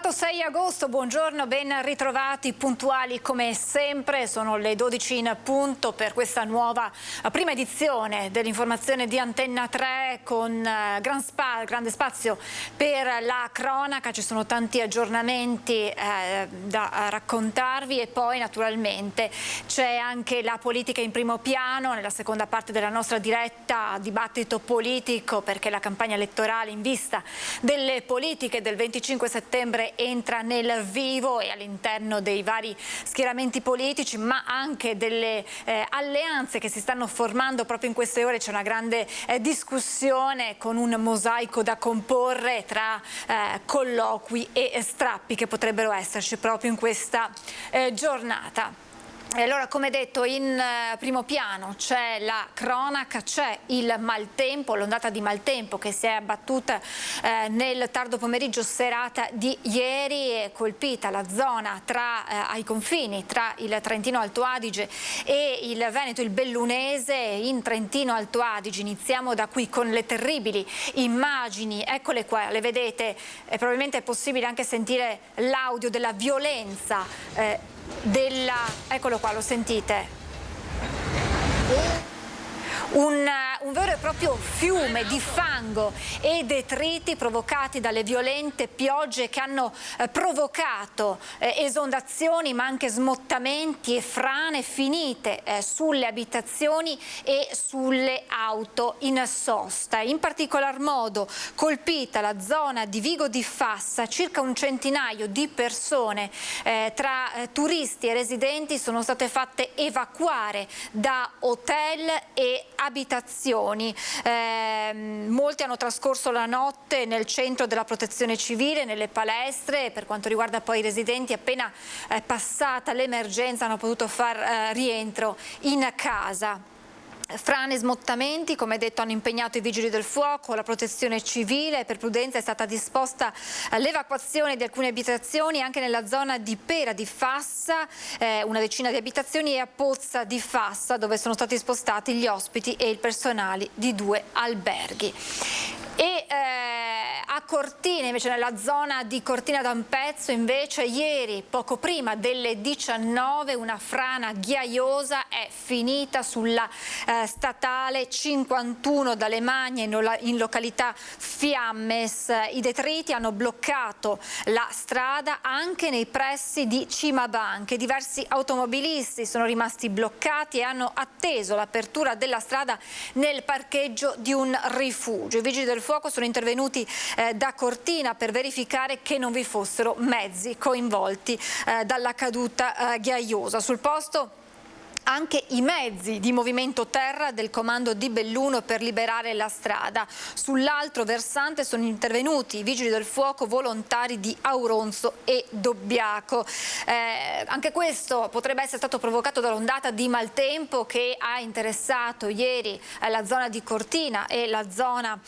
Sabato 6 agosto, buongiorno, ben ritrovati, puntuali come sempre, sono le 12 in punto per questa nuova prima edizione dell'informazione di Antenna 3 con grande spazio per la cronaca. Ci sono tanti aggiornamenti da raccontarvi e poi naturalmente c'è anche la politica in primo piano. Nella seconda parte della nostra diretta, dibattito politico, perché la campagna elettorale in vista delle politiche del 25 settembre entra nel vivo e all'interno dei vari schieramenti politici, ma anche delle alleanze che si stanno formando proprio in queste ore. C'è una grande discussione con un mosaico da comporre tra colloqui e strappi che potrebbero esserci proprio in questa giornata. E allora, come detto, in primo piano c'è la cronaca, c'è il maltempo, l'ondata di maltempo che si è abbattuta nel tardo pomeriggio serata di ieri e colpita la zona ai confini tra il Trentino Alto Adige e il Veneto, il Bellunese. In Trentino Alto Adige iniziamo da qui con le terribili immagini, eccole qua, le vedete, probabilmente è possibile anche sentire l'audio della violenza eccolo qua, lo sentite? Un vero e proprio fiume di fango e detriti provocati dalle violente piogge che hanno provocato esondazioni ma anche smottamenti e frane finite sulle abitazioni e sulle auto in sosta. In particolar modo colpita la zona di Vigo di Fassa, circa un centinaio di persone tra turisti e residenti sono state fatte evacuare da hotel e abitazioni. Molti hanno trascorso la notte nel centro della protezione civile, nelle palestre. Per quanto riguarda poi i residenti, appena passata l'emergenza hanno potuto far rientro in casa. Frane e smottamenti, come detto, hanno impegnato i vigili del fuoco, la protezione civile. Per prudenza è stata disposta l'evacuazione di alcune abitazioni anche nella zona di Pera di Fassa, una decina di abitazioni, e a Pozza di Fassa, dove sono stati spostati gli ospiti e il personale di 2 alberghi. E a Cortina, invece, nella zona di Cortina d'Ampezzo, invece, ieri, poco prima delle 19, una frana ghiaiosa è finita sulla statale 51 dalle Magne in località Fiammes. I detriti hanno bloccato la strada anche nei pressi di Cimabanche. Diversi automobilisti sono rimasti bloccati e hanno atteso l'apertura della strada nel parcheggio di un rifugio. I vigili del fuoco sono intervenuti da Cortina per verificare che non vi fossero mezzi coinvolti dalla caduta ghiaiosa. Sul posto anche i mezzi di movimento terra del comando di Belluno per liberare la strada. Sull'altro versante sono intervenuti i vigili del fuoco volontari di Auronzo e Dobbiaco. Anche questo potrebbe essere stato provocato dall'ondata di maltempo che ha interessato ieri la zona di Cortina e la zona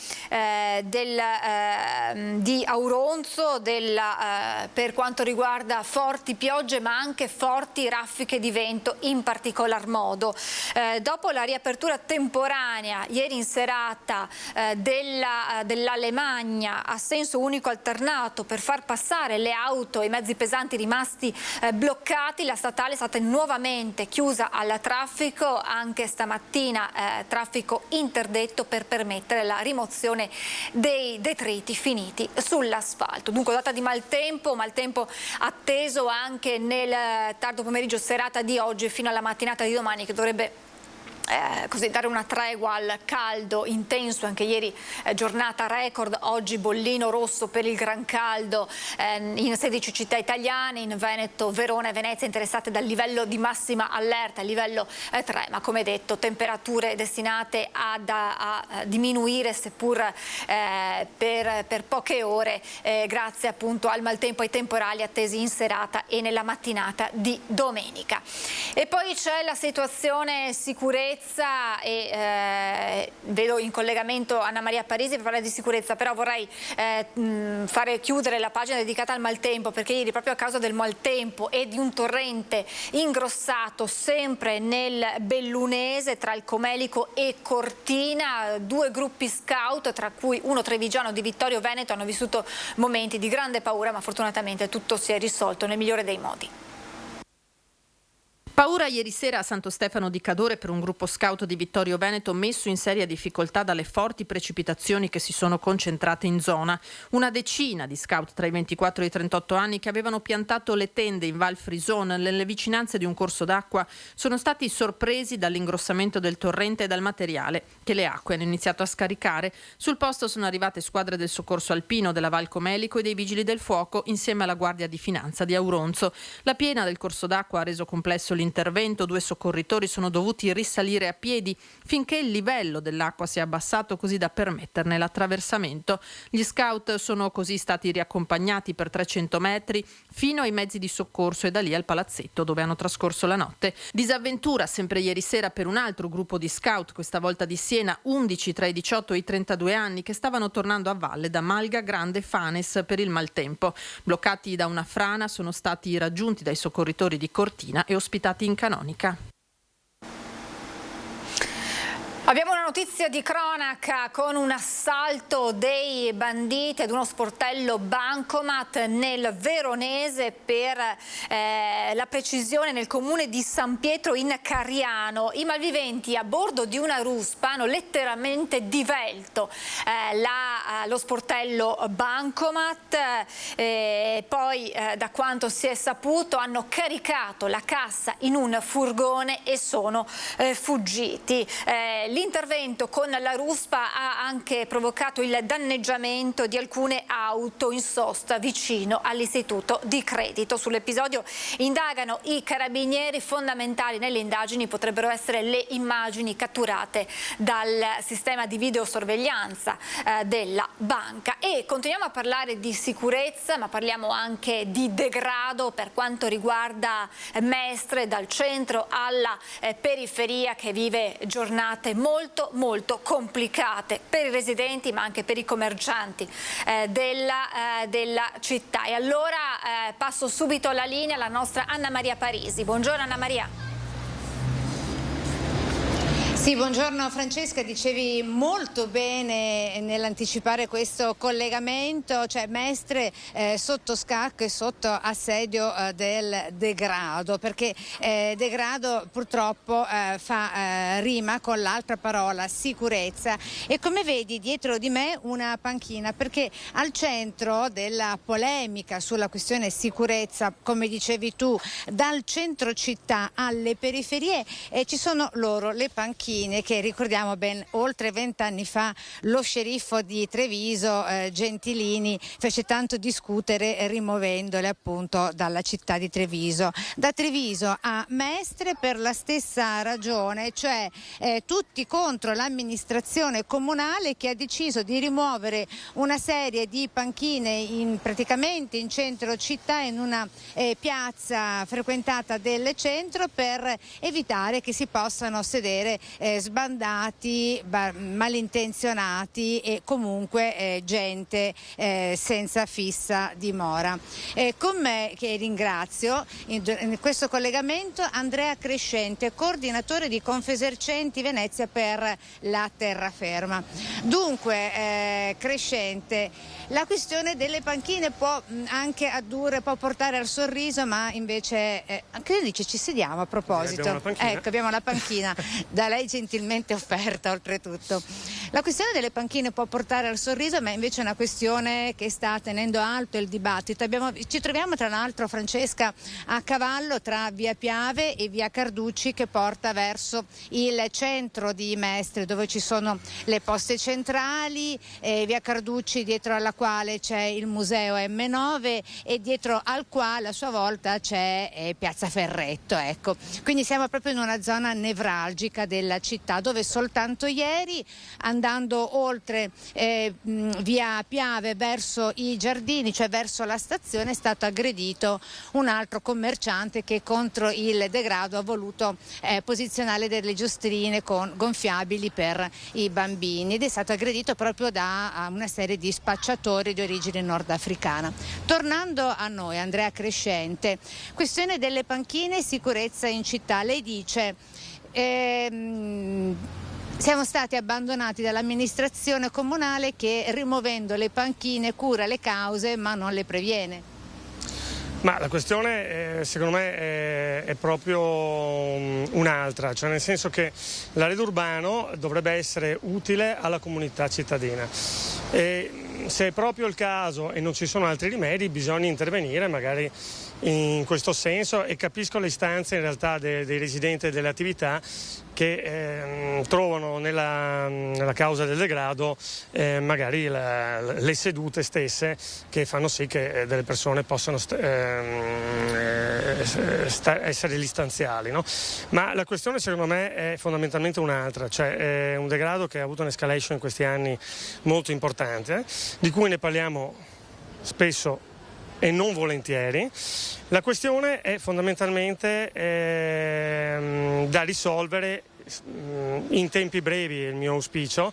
di Auronzo per quanto riguarda forti piogge ma anche forti raffiche di vento in particolar modo. Dopo la riapertura temporanea ieri in serata dell'Alemagna a senso unico alternato per far passare le auto e i mezzi pesanti rimasti bloccati, la statale è stata nuovamente chiusa al traffico. Anche stamattina traffico interdetto per permettere la rimozione dei detriti finiti sull'asfalto. Dunque, data di maltempo atteso anche nel tardo pomeriggio serata di oggi fino alla mattinata di domani, che dovrebbe così dare una tregua al caldo intenso. Anche ieri giornata record, oggi bollino rosso per il gran caldo in 16 città italiane, in Veneto, Verona e Venezia interessate dal livello di massima allerta, livello 3, ma come detto temperature destinate a diminuire seppur per poche ore grazie appunto al maltempo e ai temporali attesi in serata e nella mattinata di domenica. E poi c'è la situazione sicurezza sicurezza e vedo in collegamento Anna Maria Parisi per parlare di sicurezza, però vorrei fare chiudere la pagina dedicata al maltempo, perché ieri proprio a causa del maltempo e di un torrente ingrossato sempre nel Bellunese tra il Comelico e Cortina, 2 gruppi scout, tra cui uno trevigiano di Vittorio Veneto, hanno vissuto momenti di grande paura, ma fortunatamente tutto si è risolto nel migliore dei modi. Paura ieri sera a Santo Stefano di Cadore per un gruppo scout di Vittorio Veneto messo in seria difficoltà dalle forti precipitazioni che si sono concentrate in zona. Una decina di scout tra i 24 e i 38 anni che avevano piantato le tende in Val Frison nelle vicinanze di un corso d'acqua sono stati sorpresi dall'ingrossamento del torrente e dal materiale che le acque hanno iniziato a scaricare. Sul posto sono arrivate squadre del soccorso alpino della Val Comelico e dei vigili del fuoco insieme alla Guardia di Finanza di Auronzo. La piena del corso d'acqua ha reso complesso l'intervento. 2 soccorritori sono dovuti risalire a piedi finché il livello dell'acqua si è abbassato così da permetterne l'attraversamento. Gli scout sono così stati riaccompagnati per 300 metri fino ai mezzi di soccorso e da lì al palazzetto dove hanno trascorso la notte. Disavventura sempre ieri sera per un altro gruppo di scout, questa volta di Siena, 11 tra i 18 e i 32 anni che stavano tornando a valle da Malga Grande Fanes per il maltempo. Bloccati da una frana sono stati raggiunti dai soccorritori di Cortina e ospitati in canonica. Abbiamo una notizia di cronaca con un assalto dei banditi ad uno sportello bancomat nel Veronese, per la precisione nel comune di San Pietro in Cariano. I malviventi a bordo di una ruspa hanno letteralmente divelto lo sportello bancomat, poi da quanto si è saputo hanno caricato la cassa in un furgone e sono fuggiti. L'intervento con la ruspa ha anche provocato il danneggiamento di alcune auto in sosta vicino all'istituto di credito. Sull'episodio indagano i carabinieri. Fondamentali nelle indagini potrebbero essere le immagini catturate dal sistema di videosorveglianza della banca. E continuiamo a parlare di sicurezza, ma parliamo anche di degrado per quanto riguarda Mestre, dal centro alla periferia, che vive giornate molto complicate per i residenti ma anche per i commercianti della città. E allora passo subito la linea alla nostra Anna Maria Parisi. Buongiorno Anna Maria. Sì, buongiorno Francesca, dicevi molto bene nell'anticipare questo collegamento, cioè Mestre sotto scacco e sotto assedio del degrado, perché degrado purtroppo fa rima con l'altra parola sicurezza, e come vedi dietro di me una panchina, perché al centro della polemica sulla questione sicurezza, come dicevi tu, dal centro città alle periferie ci sono loro, le panchine, che ricordiamo ben oltre 20 anni fa lo sceriffo di Treviso Gentilini fece tanto discutere rimuovendole appunto dalla città di Treviso. Da Treviso a Mestre per la stessa ragione, cioè tutti contro l'amministrazione comunale che ha deciso di rimuovere una serie di panchine praticamente in centro città, in una piazza frequentata del centro, per evitare che si possano sedere sbandati, malintenzionati e comunque gente senza fissa dimora. Con me, che ringrazio in questo collegamento, Andrea Crescente, coordinatore di Confesercenti Venezia per la terraferma. Dunque Crescente, la questione delle panchine può anche addurre, può portare al sorriso, ma invece che dice, ci sediamo a proposito? Ecco, abbiamo la panchina da lei gentilmente offerta oltretutto. La questione delle panchine può portare al sorriso, ma invece è una questione che sta tenendo alto il dibattito. Ci troviamo tra l'altro, Francesca, a cavallo tra via Piave e via Carducci, che porta verso il centro di Mestre, dove ci sono le poste centrali, via Carducci dietro alla quale c'è il museo M9 e dietro al quale a sua volta c'è piazza Ferretto, ecco. Quindi siamo proprio in una zona nevralgica della città, dove soltanto ieri andando oltre via Piave verso i giardini, cioè verso la stazione, è stato aggredito un altro commerciante che contro il degrado ha voluto posizionare delle giostrine gonfiabili per i bambini, ed è stato aggredito proprio da una serie di spacciatori di origine nordafricana. Tornando a noi, Andrea Crescente, questione delle panchine e sicurezza in città. Lei dice siamo stati abbandonati dall'amministrazione comunale che, rimuovendo le panchine, cura le cause ma non le previene. Ma la questione secondo me è proprio un'altra, cioè nel senso che l'arredo urbano dovrebbe essere utile alla comunità cittadina. E se è proprio il caso e non ci sono altri rimedi, bisogna intervenire magari in questo senso, e capisco le istanze in realtà dei residenti delle attività che trovano nella causa del degrado magari le sedute stesse, che fanno sì che delle persone possano essere lì stanziali, no? Ma la questione secondo me è fondamentalmente un'altra, cioè è un degrado che ha avuto un'escalation in questi anni molto importante, di cui ne parliamo spesso e non volentieri. La questione è fondamentalmente da risolvere in tempi brevi, è il mio auspicio,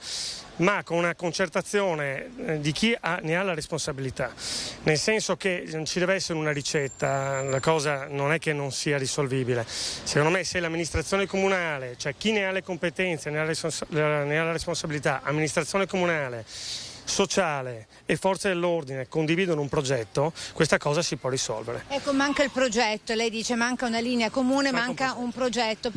ma con una concertazione di chi ne ha la responsabilità, nel senso che non ci deve essere una ricetta, la cosa non è che non sia risolvibile. Secondo me, se l'amministrazione comunale, cioè chi ne ha le competenze, ne ha la responsabilità, amministrazione comunale, sociale e forze dell'ordine condividono un progetto, questa cosa si può risolvere. Ecco, manca il progetto, lei dice manca una linea comune, manca un progetto.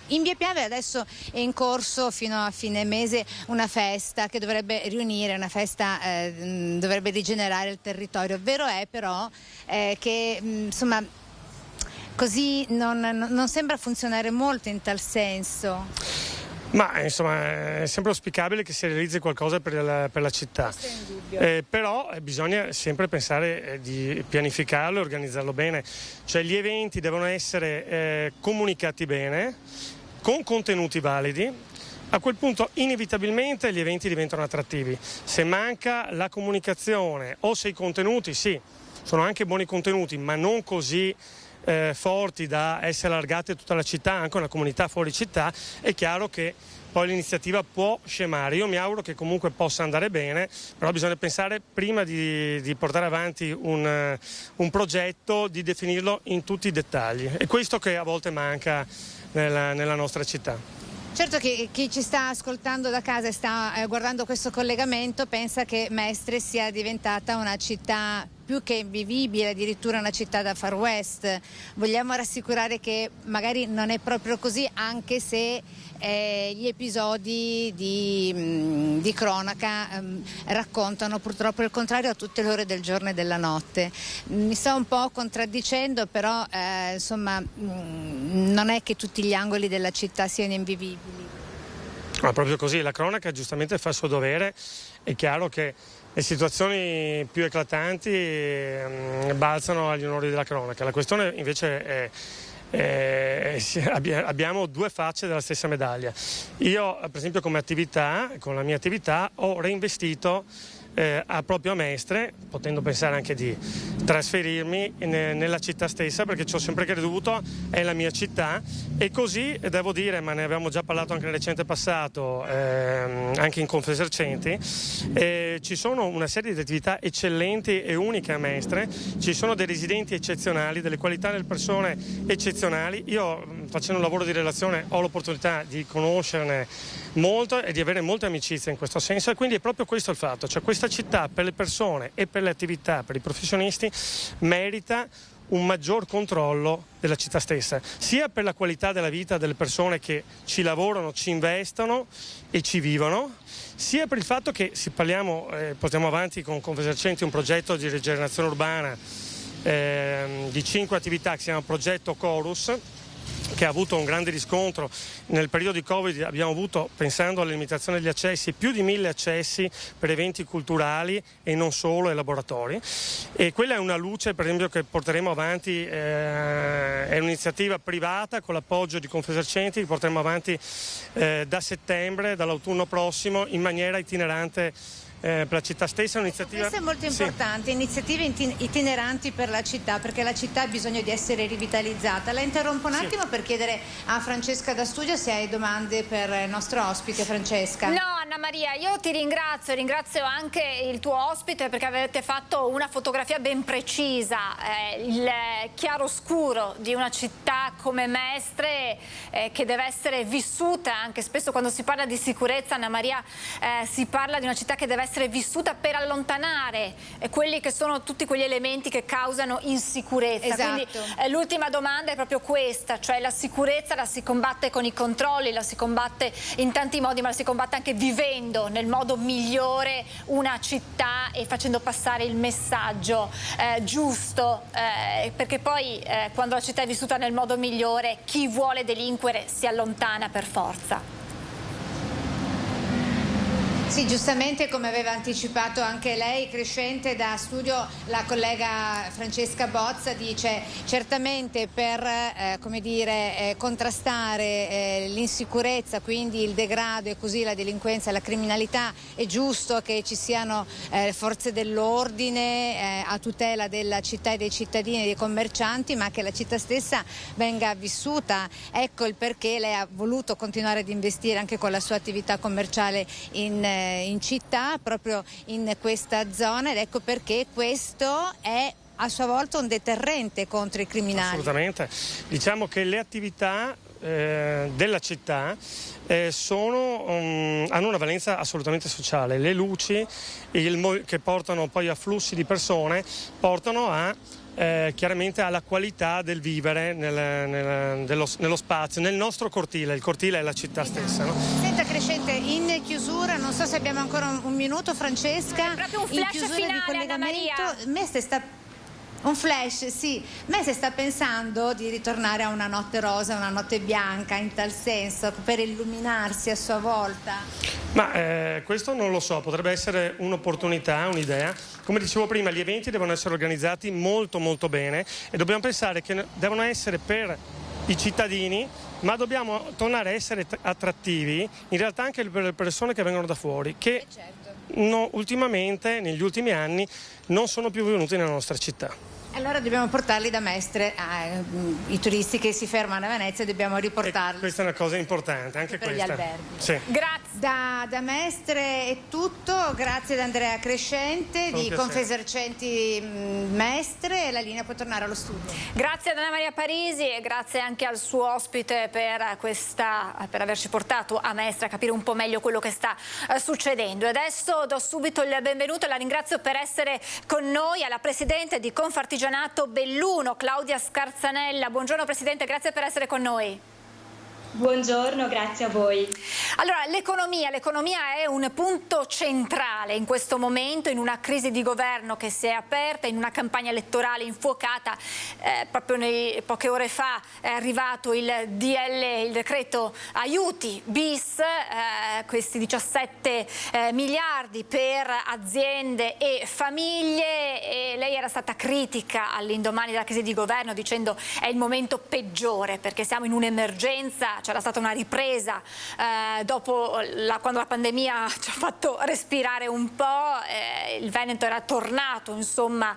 In via Piave adesso è in corso fino a fine mese una festa che dovrebbe riunire, una festa dovrebbe rigenerare il territorio. Vero è però che insomma così non sembra funzionare molto in tal senso. Ma insomma è sempre auspicabile che si realizzi qualcosa per la città, però bisogna sempre pensare di pianificarlo e organizzarlo bene, cioè gli eventi devono essere comunicati bene, con contenuti validi. A quel punto inevitabilmente gli eventi diventano attrattivi. Se manca la comunicazione o se i contenuti, sì, sono anche buoni contenuti, ma non così forti da essere allargate a tutta la città, anche una comunità fuori città, è chiaro che poi l'iniziativa può scemare. Io mi auguro che comunque possa andare bene, però bisogna pensare prima di portare avanti un progetto, di definirlo in tutti i dettagli. È questo che a volte manca nella nostra città. Certo che chi ci sta ascoltando da casa e sta guardando questo collegamento pensa che Mestre sia diventata una città più che invivibile, addirittura una città da Far West. Vogliamo rassicurare che magari non è proprio così, anche se gli episodi di cronaca raccontano purtroppo il contrario a tutte le ore del giorno e della notte. Mi sto un po' contraddicendo, però insomma non è che tutti gli angoli della città siano invivibili. Ma proprio così, la cronaca giustamente fa il suo dovere. È chiaro che le situazioni più eclatanti balzano agli onori della cronaca. La questione invece è abbiamo due facce della stessa medaglia. Io per esempio con la mia attività ho reinvestito proprio a Mestre, potendo pensare anche di trasferirmi nella città stessa, perché ci ho sempre creduto, è la mia città, e così devo dire, ma ne avevamo già parlato anche nel recente passato, anche in Confesercenti, ci sono una serie di attività eccellenti e uniche a Mestre, ci sono dei residenti eccezionali, delle qualità delle persone eccezionali. Io facendo un lavoro di relazione ho l'opportunità di conoscerne molto e di avere molte amicizie in questo senso, e quindi è proprio questo il fatto, cioè questa città per le persone e per le attività, per i professionisti, merita un maggior controllo della città stessa, sia per la qualità della vita delle persone che ci lavorano, ci investono e ci vivono, sia per il fatto che portiamo avanti con Confesercenti un progetto di rigenerazione urbana di 5 attività che si chiama Progetto Chorus, che ha avuto un grande riscontro. Nel periodo di Covid abbiamo avuto, pensando alla limitazione degli accessi, più di 1000 accessi per eventi culturali e non solo, e laboratori. E quella è una luce, per esempio, che porteremo avanti, è un'iniziativa privata con l'appoggio di Confesercenti, che porteremo avanti da settembre, dall'autunno prossimo, in maniera itinerante per la città stessa. Un'iniziativa... Questo è molto importante, iniziative itineranti per la città, perché la città ha bisogno di essere rivitalizzata. La interrompo un attimo per chiedere a Francesca da studio se hai domande per il nostro ospite. Francesca. No, Anna Maria, io ti ringrazio anche il tuo ospite, perché avete fatto una fotografia ben precisa, il chiaroscuro di una città come Mestre, che deve essere vissuta. Anche spesso quando si parla di sicurezza, Anna Maria, si parla di una città che deve essere vissuta per allontanare quelli che sono tutti quegli elementi che causano insicurezza. Esatto. Quindi l'ultima domanda è proprio questa, cioè la sicurezza la si combatte con i controlli, la si combatte in tanti modi, ma la si combatte anche vivendo nel modo migliore una città e facendo passare il messaggio giusto, perché poi quando la città è vissuta nel modo migliore, chi vuole delinquere si allontana per forza. Sì, giustamente, come aveva anticipato anche lei, Crescente da studio, la collega Francesca Bozza dice certamente per contrastare l'insicurezza, quindi il degrado e così la delinquenza e la criminalità, è giusto che ci siano forze dell'ordine a tutela della città e dei cittadini e dei commercianti, ma che la città stessa venga vissuta. Ecco il perché lei ha voluto continuare ad investire anche con la sua attività commerciale in città, proprio in questa zona, ed ecco perché questo è a sua volta un deterrente contro i criminali. Assolutamente, diciamo che le attività della città hanno una valenza assolutamente sociale. Le luci che portano poi a flussi di persone portano a chiaramente alla qualità del vivere nello spazio, nel nostro cortile. Il cortile è la città stessa, no? Senta Crescente, in chiusura, non so se abbiamo ancora un minuto, Francesca, è proprio un flash in chiusura finale, di collegamento, Anna Maria. Mestre sta... Un flash, sì. Mestre sta pensando di ritornare a una notte rosa, una notte bianca, in tal senso, per illuminarsi a sua volta? Ma questo non lo so, potrebbe essere un'opportunità, un'idea. Come dicevo prima, gli eventi devono essere organizzati molto molto bene e dobbiamo pensare che devono essere per i cittadini, ma dobbiamo tornare a essere attrattivi in realtà anche per le persone che vengono da fuori, che ultimamente, negli ultimi anni, non sono più venuti nella nostra città. Allora dobbiamo portarli da Mestre, i turisti che si fermano a Venezia dobbiamo riportarli. Questa è una cosa importante, anche per questa. gli alberghi. Sì. Grazie. Da Mestre è tutto, grazie ad Andrea Crescente di Confesercenti Mestre, e la linea può tornare allo studio. Grazie ad Anna Maria Parisi e grazie anche al suo ospite per averci portato a Mestre a capire un po' meglio quello che sta succedendo. E adesso do subito il benvenuto e la ringrazio per essere con noi alla Presidente di Confartigianato Belluno, Claudia Scarzanella. Buongiorno Presidente, grazie per essere con noi. Buongiorno, grazie a voi. Allora, l'economia è un punto centrale in questo momento, in una crisi di governo che si è aperta, in una campagna elettorale infuocata. Proprio poche ore fa è arrivato il decreto aiuti bis, questi 17 miliardi per aziende e famiglie, e lei era stata critica all'indomani della crisi di governo dicendo è il momento peggiore perché siamo in un'emergenza. C'era stata una ripresa dopo quando la pandemia ci ha fatto respirare un po', il Veneto era tornato, insomma,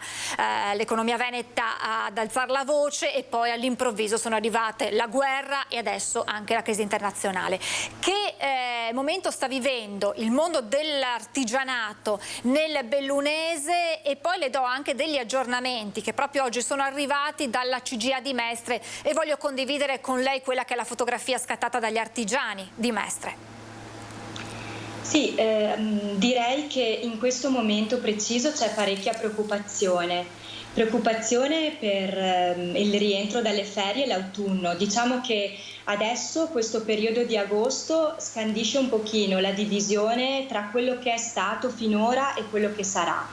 l'economia veneta ad alzare la voce, e poi all'improvviso sono arrivate la guerra e adesso anche la crisi internazionale. Che momento sta vivendo il mondo dell'artigianato nel bellunese? E poi le do anche degli aggiornamenti che proprio oggi sono arrivati dalla CGIA di Mestre e voglio condividere con lei quella che è la fotografia scattata dagli artigiani di Mestre. Sì, direi che in questo momento preciso c'è parecchia preoccupazione per il rientro dalle ferie e l'autunno. Diciamo che adesso questo periodo di agosto scandisce un pochino la divisione tra quello che è stato finora e quello che sarà.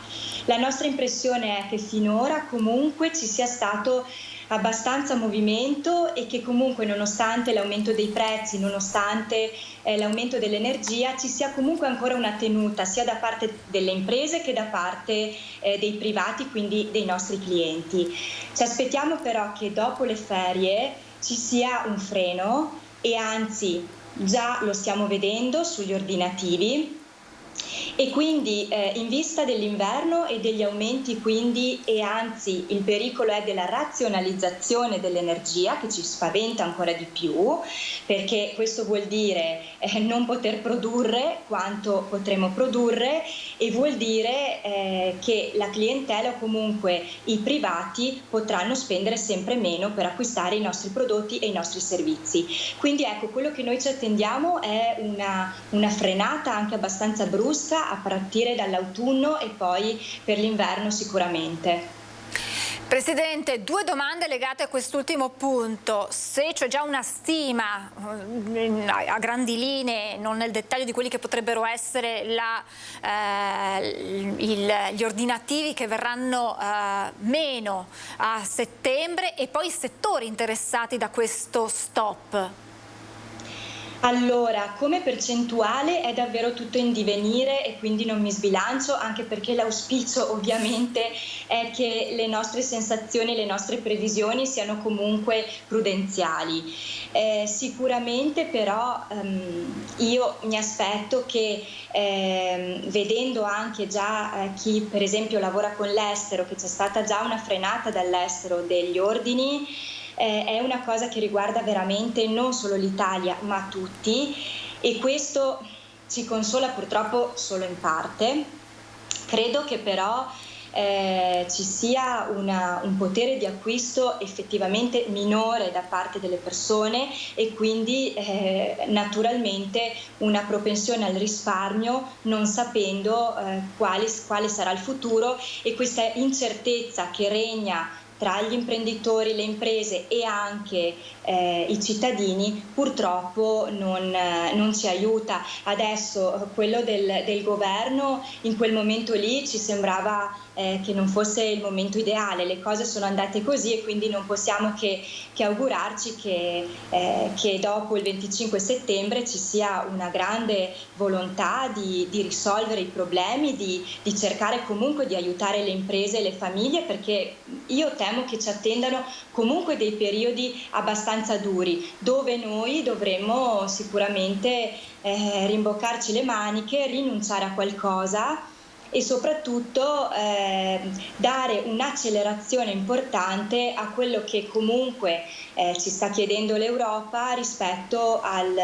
La nostra impressione è che finora comunque ci sia stato abbastanza movimento e che comunque nonostante l'aumento dei prezzi, nonostante l'aumento dell'energia, ci sia comunque ancora una tenuta sia da parte delle imprese che da parte dei privati, quindi dei nostri clienti. Ci aspettiamo però che dopo le ferie ci sia un freno e anzi già lo stiamo vedendo sugli ordinativi. E quindi in vista dell'inverno e degli aumenti quindi e anzi il pericolo è della razionalizzazione dell'energia che ci spaventa ancora di più, perché questo vuol dire non poter produrre quanto potremo produrre e vuol dire che la clientela o comunque i privati potranno spendere sempre meno per acquistare i nostri prodotti e i nostri servizi. Quindi ecco, quello che noi ci attendiamo è una frenata anche abbastanza brusca a partire dall'autunno e poi per l'inverno sicuramente. Presidente, 2 domande legate a quest'ultimo punto. Se c'è già una stima a grandi linee, non nel dettaglio di quelli che potrebbero essere gli ordinativi che verranno meno a settembre e poi i settori interessati da questo stop. Allora, come percentuale è davvero tutto in divenire e quindi non mi sbilancio, anche perché l'auspicio ovviamente è che le nostre sensazioni, le nostre previsioni siano comunque prudenziali. Sicuramente però io mi aspetto che vedendo anche già chi per esempio lavora con l'estero, che c'è stata già una frenata dall'estero degli ordini, è una cosa che riguarda veramente non solo l'Italia ma tutti e questo ci consola purtroppo solo in parte. Credo che però ci sia un potere di acquisto effettivamente minore da parte delle persone e quindi naturalmente una propensione al risparmio non sapendo quale sarà il futuro e questa incertezza che regna tra gli imprenditori, le imprese e anche i cittadini purtroppo non ci aiuta. Adesso quello del governo in quel momento lì ci sembrava che non fosse il momento ideale, le cose sono andate così e quindi non possiamo che augurarci che dopo il 25 settembre ci sia una grande volontà di risolvere i problemi, di cercare comunque di aiutare le imprese e le famiglie, perché io temo che ci attendano comunque dei periodi abbastanza duri, dove noi dovremo sicuramente rimboccarci le maniche, rinunciare a qualcosa e soprattutto dare un'accelerazione importante a quello che comunque ci sta chiedendo l'Europa rispetto al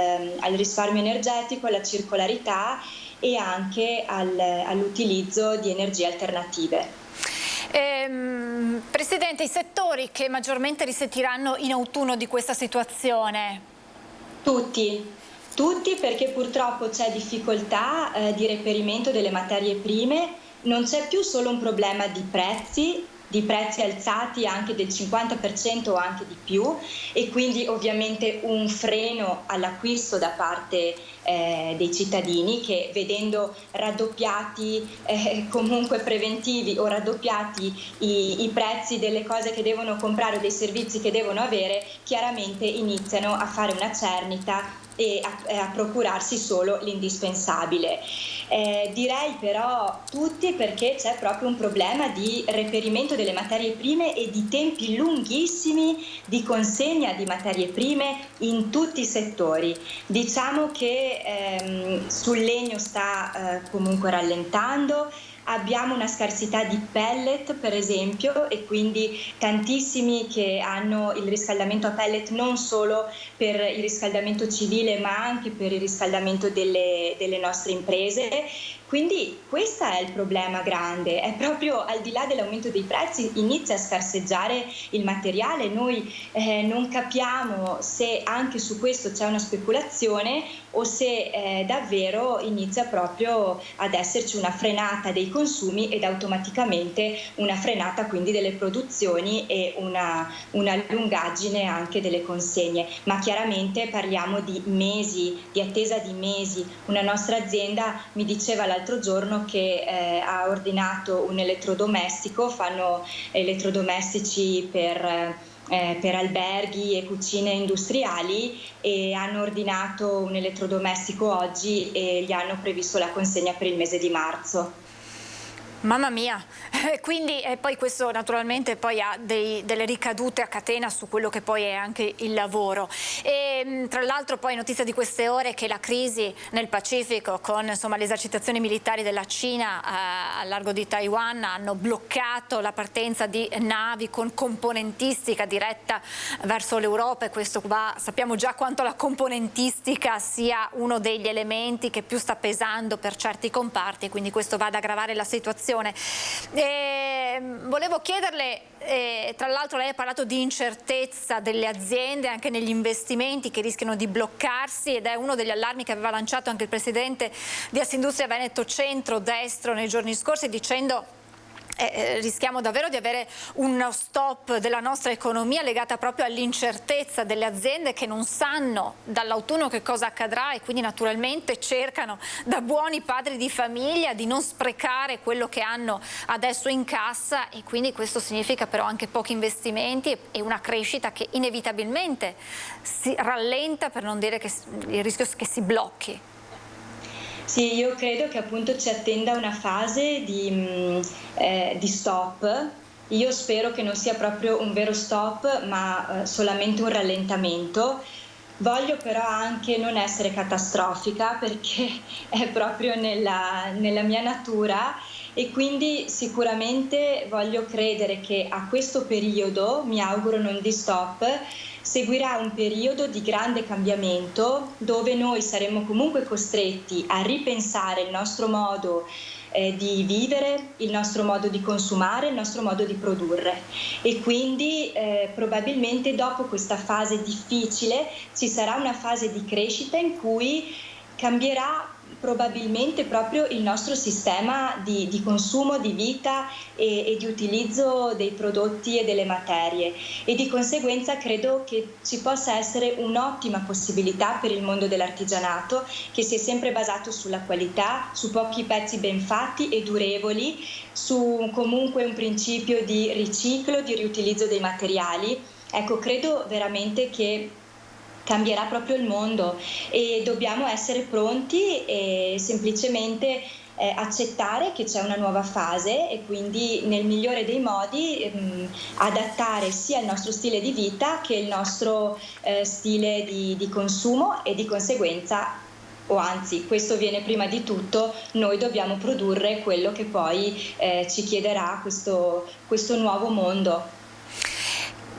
risparmio energetico, alla circolarità e anche all'utilizzo di energie alternative. Presidente, i settori che maggiormente risentiranno in autunno di questa situazione? Tutti perché purtroppo c'è difficoltà di reperimento delle materie prime, non c'è più solo un problema di prezzi alzati anche del 50% o anche di più e quindi ovviamente un freno all'acquisto da parte dei cittadini che vedendo raddoppiati comunque preventivi o raddoppiati i prezzi delle cose che devono comprare o dei servizi che devono avere, chiaramente iniziano a fare una cernita e a procurarsi solo l'indispensabile. Direi però tutti perché c'è proprio un problema di reperimento delle materie prime e di tempi lunghissimi di consegna di materie prime in tutti i settori. Diciamo che sul legno sta comunque rallentando. Abbiamo una scarsità di pellet per esempio e quindi tantissimi che hanno il riscaldamento a pellet non solo per il riscaldamento civile ma anche per il riscaldamento delle nostre imprese. Quindi questo è il problema grande, è proprio al di là dell'aumento dei prezzi inizia a scarseggiare il materiale, noi non capiamo se anche su questo c'è una speculazione o se davvero inizia proprio ad esserci una frenata dei consumi ed automaticamente una frenata quindi delle produzioni e una lungaggine anche delle consegne, ma chiaramente parliamo di mesi, di attesa di mesi. Una nostra azienda mi diceva l'altro l'altro giorno che ha ordinato un elettrodomestico, fanno elettrodomestici per alberghi e cucine industriali, e hanno ordinato un elettrodomestico oggi e gli hanno previsto la consegna per il mese di marzo. Mamma mia, quindi poi questo naturalmente poi ha delle ricadute a catena su quello che poi è anche il lavoro. E tra l'altro poi notizia di queste ore che la crisi nel Pacifico con le esercitazioni militari della Cina al largo di Taiwan hanno bloccato la partenza di navi con componentistica diretta verso l'Europa, e questo qua sappiamo già quanto la componentistica sia uno degli elementi che più sta pesando per certi comparti, e quindi questo va ad aggravare la situazione. Volevo chiederle, tra l'altro lei ha parlato di incertezza delle aziende anche negli investimenti che rischiano di bloccarsi, ed è uno degli allarmi che aveva lanciato anche il presidente di Assindustria Veneto Centro-Destro nei giorni scorsi, dicendo rischiamo davvero di avere uno stop della nostra economia legata proprio all'incertezza delle aziende che non sanno dall'autunno che cosa accadrà, e quindi naturalmente cercano da buoni padri di famiglia di non sprecare quello che hanno adesso in cassa, e quindi questo significa però anche pochi investimenti e una crescita che inevitabilmente si rallenta, per non dire che il rischio è che si blocchi. Sì, io credo che appunto ci attenda una fase di stop. Io spero che non sia proprio un vero stop, ma solamente un rallentamento. Voglio però anche non essere catastrofica, perché è proprio nella mia natura, e quindi sicuramente voglio credere che a questo periodo, mi auguro non di stop, seguirà un periodo di grande cambiamento, dove noi saremo comunque costretti a ripensare il nostro modo di vivere, il nostro modo di consumare, il nostro modo di produrre, e quindi probabilmente dopo questa fase difficile ci sarà una fase di crescita in cui cambierà probabilmente proprio il nostro sistema di consumo, di vita e di utilizzo dei prodotti e delle materie, e di conseguenza credo che ci possa essere un'ottima possibilità per il mondo dell'artigianato, che si è sempre basato sulla qualità, su pochi pezzi ben fatti e durevoli, su comunque un principio di riciclo, di riutilizzo dei materiali. Ecco, credo veramente che cambierà proprio il mondo, e dobbiamo essere pronti e semplicemente accettare che c'è una nuova fase, e quindi nel migliore dei modi adattare sia il nostro stile di vita che il nostro stile di consumo, e di conseguenza, o anzi questo viene prima di tutto, noi dobbiamo produrre quello che poi ci chiederà questo nuovo mondo.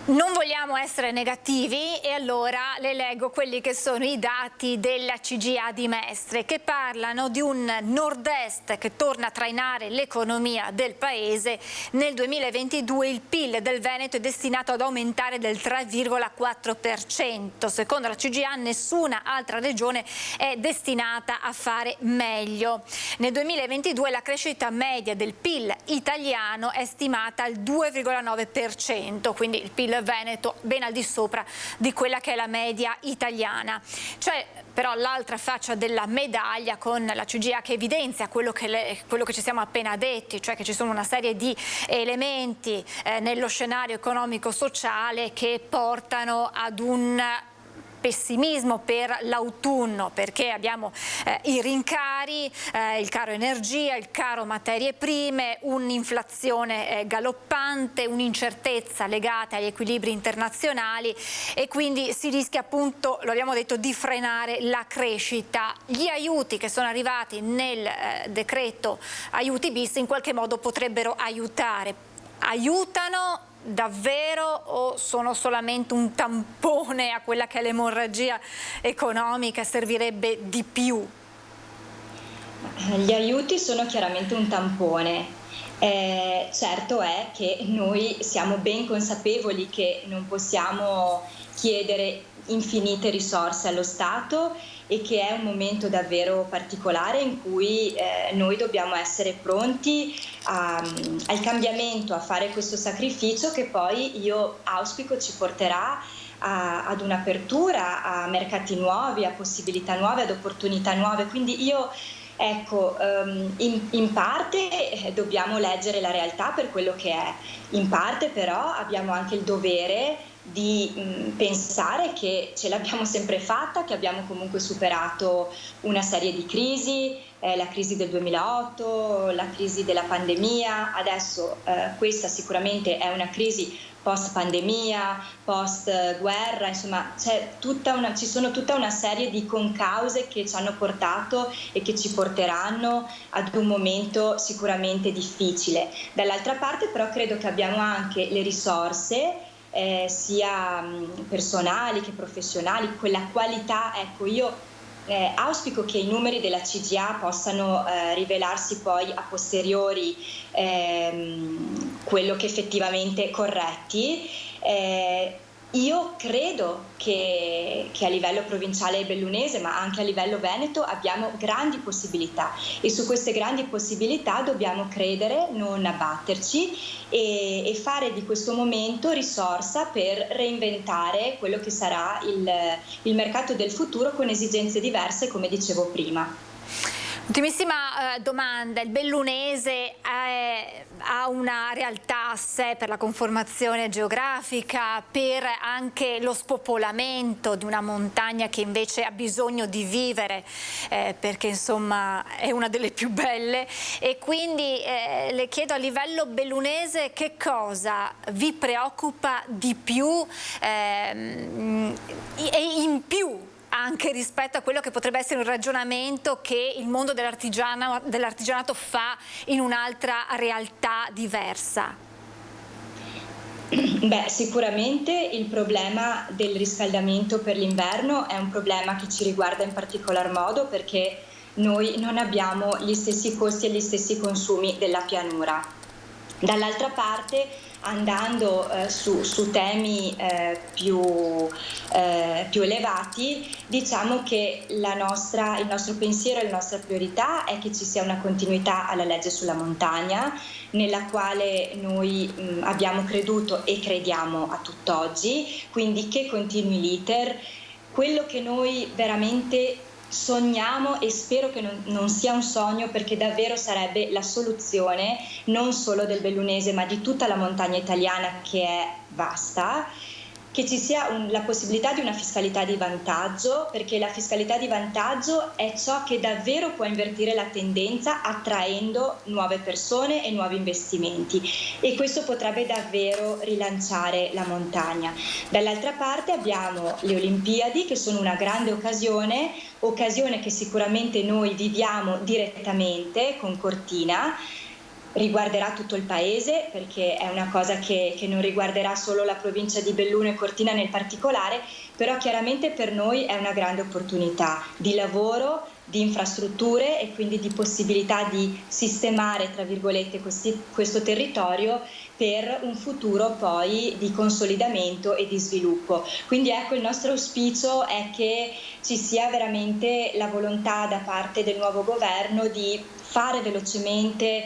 Non vogliamo essere negativi, e allora le leggo quelli che sono i dati della CGIA di Mestre, che parlano di un nord-est che torna a trainare l'economia del paese. Nel 2022 il PIL del Veneto è destinato ad aumentare del 3,4%. Secondo la CGIA nessuna altra regione è destinata a fare meglio. Nel 2022 la crescita media del PIL italiano è stimata al 2,9%, quindi il PIL Veneto ben al di sopra di quella che è la media italiana. C'è però l'altra faccia della medaglia, con la CGIA che evidenzia quello che ci siamo appena detti, cioè che ci sono una serie di elementi nello scenario economico-sociale che portano ad un pessimismo per l'autunno, perché abbiamo i rincari, il caro energia, il caro materie prime, un'inflazione galoppante, un'incertezza legata agli equilibri internazionali, e quindi si rischia appunto, lo abbiamo detto, di frenare la crescita. Gli aiuti che sono arrivati nel decreto aiuti bis in qualche modo potrebbero aiutare. Aiutano davvero o sono solamente un tampone a quella che è l'emorragia economica? Servirebbe di più? Gli aiuti sono chiaramente un tampone. Certo è che noi siamo ben consapevoli che non possiamo chiedere infinite risorse allo Stato, e che è un momento davvero particolare in cui noi dobbiamo essere pronti al cambiamento, a fare questo sacrificio che poi io auspico ci porterà ad un'apertura, a mercati nuovi, a possibilità nuove, ad opportunità nuove. Quindi io Ecco, in parte dobbiamo leggere la realtà per quello che è, in parte però abbiamo anche il dovere di pensare che ce l'abbiamo sempre fatta, che abbiamo comunque superato una serie di crisi, la crisi del 2008, la crisi della pandemia, adesso questa sicuramente è una crisi post pandemia, post guerra, insomma ci sono tutta una serie di concause che ci hanno portato e che ci porteranno ad un momento sicuramente difficile. Dall'altra parte però credo che abbiamo anche le risorse sia personali che professionali, quella qualità, ecco, io auspico che i numeri della CGA possano rivelarsi poi a posteriori quello che effettivamente corretti. Io credo che a livello provinciale bellunese, ma anche a livello veneto, abbiamo grandi possibilità e su queste grandi possibilità dobbiamo credere, non abbatterci e fare di questo momento risorsa per reinventare quello che sarà il mercato del futuro con esigenze diverse, come dicevo prima. Ultimissima domanda, il bellunese ha una realtà a sé per la conformazione geografica, per anche lo spopolamento di una montagna che invece ha bisogno di vivere perché insomma è una delle più belle, e quindi le chiedo a livello bellunese che cosa vi preoccupa di più e in più anche rispetto a quello che potrebbe essere un ragionamento che il mondo dell'artigianato fa in un'altra realtà diversa. Beh, sicuramente il problema del riscaldamento per l'inverno è un problema che ci riguarda in particolar modo perché noi non abbiamo gli stessi costi e gli stessi consumi della pianura. Dall'altra parte, andando su temi più elevati, diciamo che il nostro pensiero e la nostra priorità è che ci sia una continuità alla legge sulla montagna, nella quale noi abbiamo creduto e crediamo a tutt'oggi, quindi che continui l'iter. Quello che noi veramente sogniamo, e spero che non sia un sogno, perché davvero sarebbe la soluzione non solo del bellunese ma di tutta la montagna italiana, che è vasta, che ci sia la possibilità di una fiscalità di vantaggio, perché la fiscalità di vantaggio è ciò che davvero può invertire la tendenza attraendo nuove persone e nuovi investimenti, e questo potrebbe davvero rilanciare la montagna. Dall'altra parte abbiamo le Olimpiadi, che sono una grande occasione che sicuramente noi viviamo direttamente con Cortina. Riguarderà tutto il paese, perché è una cosa che non riguarderà solo la provincia di Belluno e Cortina nel particolare, però chiaramente per noi è una grande opportunità di lavoro, di infrastrutture e quindi di possibilità di sistemare, tra virgolette, questo territorio per un futuro poi di consolidamento e di sviluppo. Quindi ecco, il nostro auspicio è che ci sia veramente la volontà da parte del nuovo governo di fare velocemente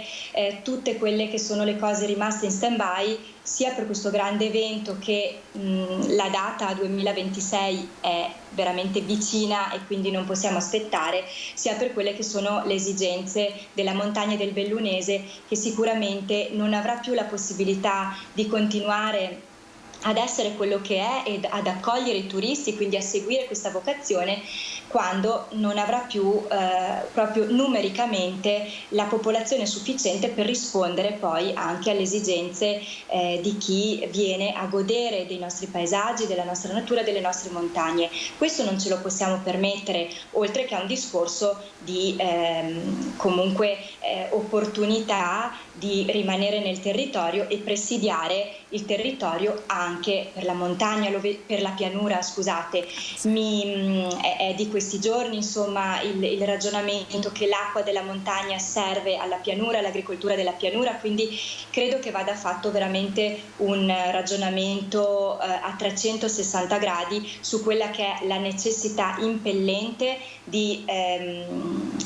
tutte quelle che sono le cose rimaste in stand-by, sia per questo grande evento che la data 2026 è veramente vicina e quindi non possiamo aspettare, sia per quelle che sono le esigenze della montagna del bellunese, che sicuramente non avrà più la possibilità di continuare ad essere quello che è ed ad accogliere i turisti, quindi a seguire questa vocazione, quando non avrà più proprio numericamente la popolazione sufficiente per rispondere poi anche alle esigenze di chi viene a godere dei nostri paesaggi, della nostra natura, delle nostre montagne. Questo non ce lo possiamo permettere, oltre che a un discorso di comunque opportunità di rimanere nel territorio e presidiare il territorio anche per la montagna, per la pianura, scusate. È di questi giorni insomma il ragionamento che l'acqua della montagna serve alla pianura, all'agricoltura della pianura, quindi credo che vada fatto veramente un ragionamento a 360 gradi su quella che è la necessità impellente di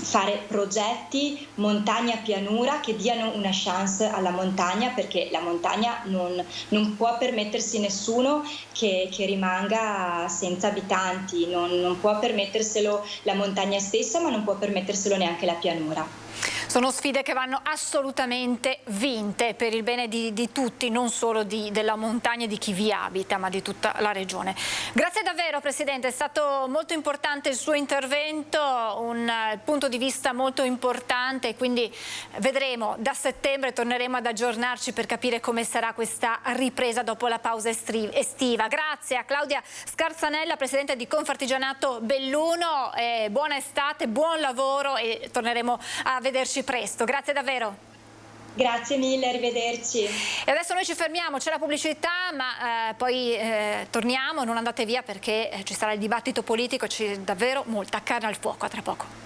fare progetti montagna-pianura che diano una chance alla montagna, perché la montagna non può permettersi permettersi nessuno che rimanga senza abitanti, non può permetterselo la montagna stessa, ma non può permetterselo neanche la pianura. Sono sfide che vanno assolutamente vinte per il bene di tutti, non solo della montagna e di chi vi abita, ma di tutta la regione. Grazie davvero Presidente, è stato molto importante il suo intervento, un punto di vista molto importante, quindi vedremo da settembre, torneremo ad aggiornarci per capire come sarà questa ripresa dopo la pausa estiva. Grazie a Claudia Scarzanella, Presidente di Confartigianato Belluno, buona estate, buon lavoro e torneremo a vederci presto. Grazie davvero. Grazie mille, arrivederci. E adesso noi ci fermiamo, c'è la pubblicità, ma poi torniamo, non andate via perché ci sarà il dibattito politico, c'è davvero molta carne al fuoco. A tra poco.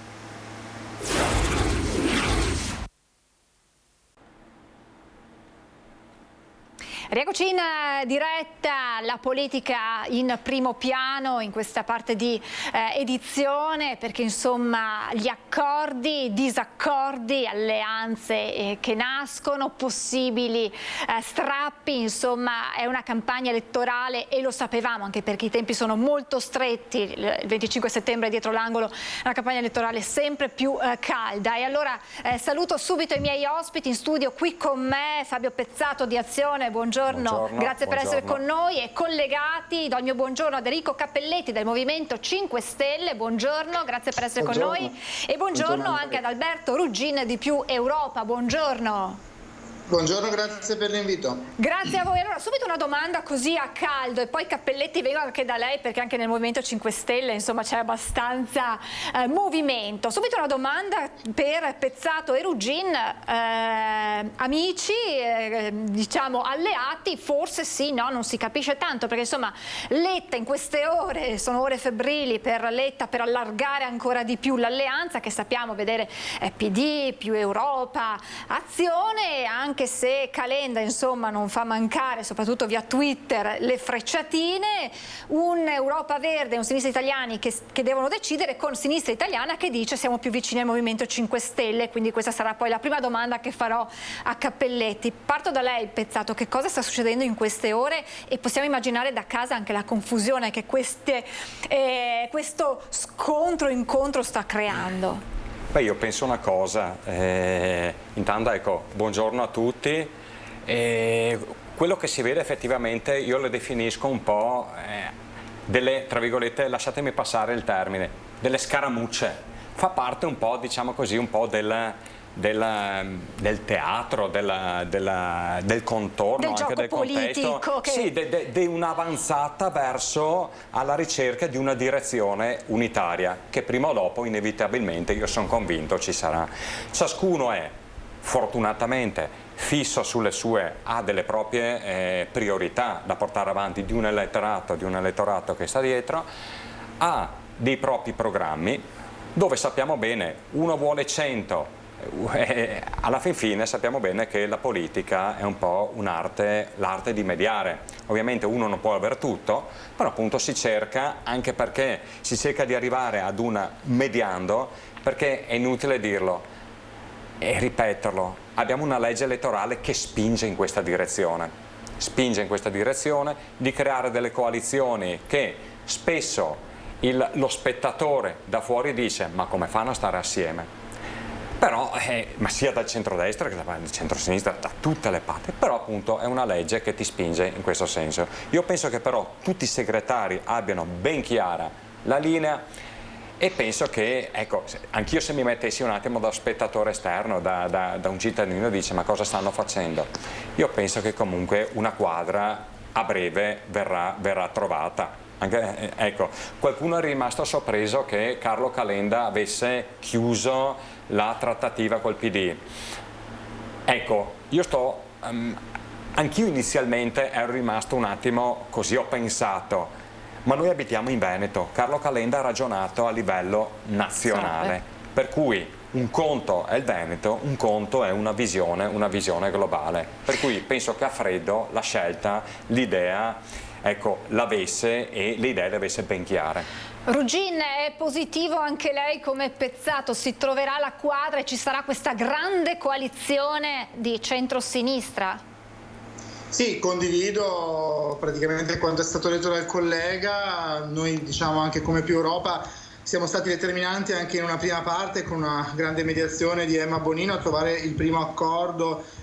Rieccoci in diretta, la politica in primo piano in questa parte di edizione, perché insomma gli accordi, disaccordi, alleanze che nascono, possibili strappi, insomma è una campagna elettorale e lo sapevamo anche perché i tempi sono molto stretti, il 25 settembre dietro l'angolo, una campagna elettorale sempre più calda. E allora saluto subito i miei ospiti in studio, qui con me Fabio Pezzato di Azione, buongiorno. Grazie per essere con noi e collegati. Do il mio buongiorno ad Enrico Cappelletti del Movimento 5 Stelle, buongiorno, grazie per essere con noi. E buongiorno anche ad Alberto Ruggin di Più Europa, buongiorno. Buongiorno, grazie per l'invito. Grazie a voi. Allora, subito una domanda così a caldo e poi Cappelletti vengo anche da lei perché anche nel Movimento 5 Stelle insomma c'è abbastanza movimento. Subito una domanda per Pezzato e Ruggin, amici, diciamo alleati, forse sì, no, non si capisce tanto perché insomma Letta in queste ore, sono ore febbrili per Letta per allargare ancora di più l'alleanza che sappiamo vedere PD, Più Europa, Azione, anche se Calenda insomma non fa mancare soprattutto via Twitter le frecciatine, un'Europa Verde e un Sinistra Italiani che devono decidere con Sinistra Italiana che dice siamo più vicini al Movimento 5 Stelle, quindi questa sarà poi la prima domanda che farò a Cappelletti. Parto da lei Pezzato, che cosa sta succedendo in queste ore e possiamo immaginare da casa anche la confusione che questo incontro sta creando? Beh, io penso una cosa, intanto ecco, buongiorno a tutti, quello che si vede effettivamente io le definisco un po' delle, tra virgolette, lasciatemi passare il termine, delle scaramucce, fa parte un po', diciamo così, un po' del teatro, del contorno, del anche del contesto, sì, di un'avanzata verso alla ricerca di una direzione unitaria che prima o dopo inevitabilmente, io sono convinto, ci sarà. Ciascuno è fortunatamente fisso sulle sue, ha delle proprie priorità da portare avanti di un elettorato che sta dietro, ha dei propri programmi dove sappiamo bene uno vuole 100. Alla fin fine sappiamo bene che la politica è un po' l'arte di mediare. Ovviamente uno non può aver tutto, però appunto si cerca, anche perché si cerca di arrivare ad una mediando, perché è inutile dirlo e ripeterlo, abbiamo una legge elettorale che spinge in questa direzione di creare delle coalizioni che spesso lo spettatore da fuori dice ma come fanno a stare assieme? Però, ma sia dal centrodestra che dal centrosinistra, da tutte le parti, però appunto è una legge che ti spinge in questo senso. Io penso che però tutti i segretari abbiano ben chiara la linea e penso che, ecco, anch'io se mi mettessi un attimo da spettatore esterno, da un cittadino, dice ma cosa stanno facendo? Io penso che comunque una quadra a breve verrà trovata. Anche, ecco, qualcuno è rimasto sorpreso che Carlo Calenda avesse chiuso la trattativa col PD. Ecco, anch'io inizialmente ero rimasto un attimo così, ho pensato, ma noi abitiamo in Veneto, Carlo Calenda ha ragionato a livello nazionale, per cui un conto è il Veneto, un conto è una visione globale, per cui penso che a freddo la scelta, l'idea, ecco, l'avesse e le idee le avesse ben chiare. Ruggin, è positivo anche lei come Pezzato? Si troverà la quadra e ci sarà questa grande coalizione di centro-sinistra? Sì, condivido praticamente quanto è stato detto dal collega. Noi diciamo anche come Più Europa siamo stati determinanti anche in una prima parte con una grande mediazione di Emma Bonino a trovare il primo accordo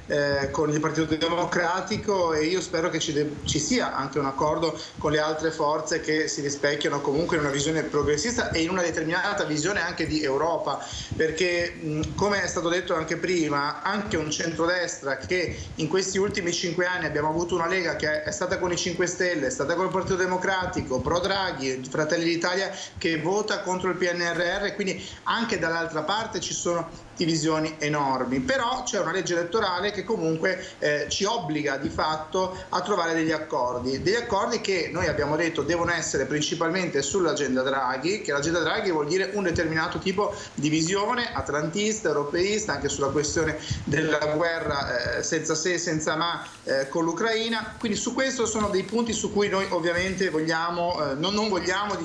con il Partito Democratico, e io spero che ci sia anche un accordo con le altre forze che si rispecchiano comunque in una visione progressista e in una determinata visione anche di Europa, perché come è stato detto anche prima, anche un centrodestra che in questi ultimi 5 anni abbiamo avuto una Lega che è stata con i 5 Stelle, è stata con il Partito Democratico, pro Draghi, Fratelli d'Italia che vota contro il PNRR, quindi anche dall'altra parte ci sono divisioni enormi, però c'è una legge elettorale che comunque ci obbliga di fatto a trovare degli accordi che noi abbiamo detto devono essere principalmente sull'agenda Draghi, che l'agenda Draghi vuol dire un determinato tipo di visione atlantista, europeista, anche sulla questione della guerra senza se, senza ma con l'Ucraina, quindi su questo sono dei punti su cui noi ovviamente vogliamo, non vogliamo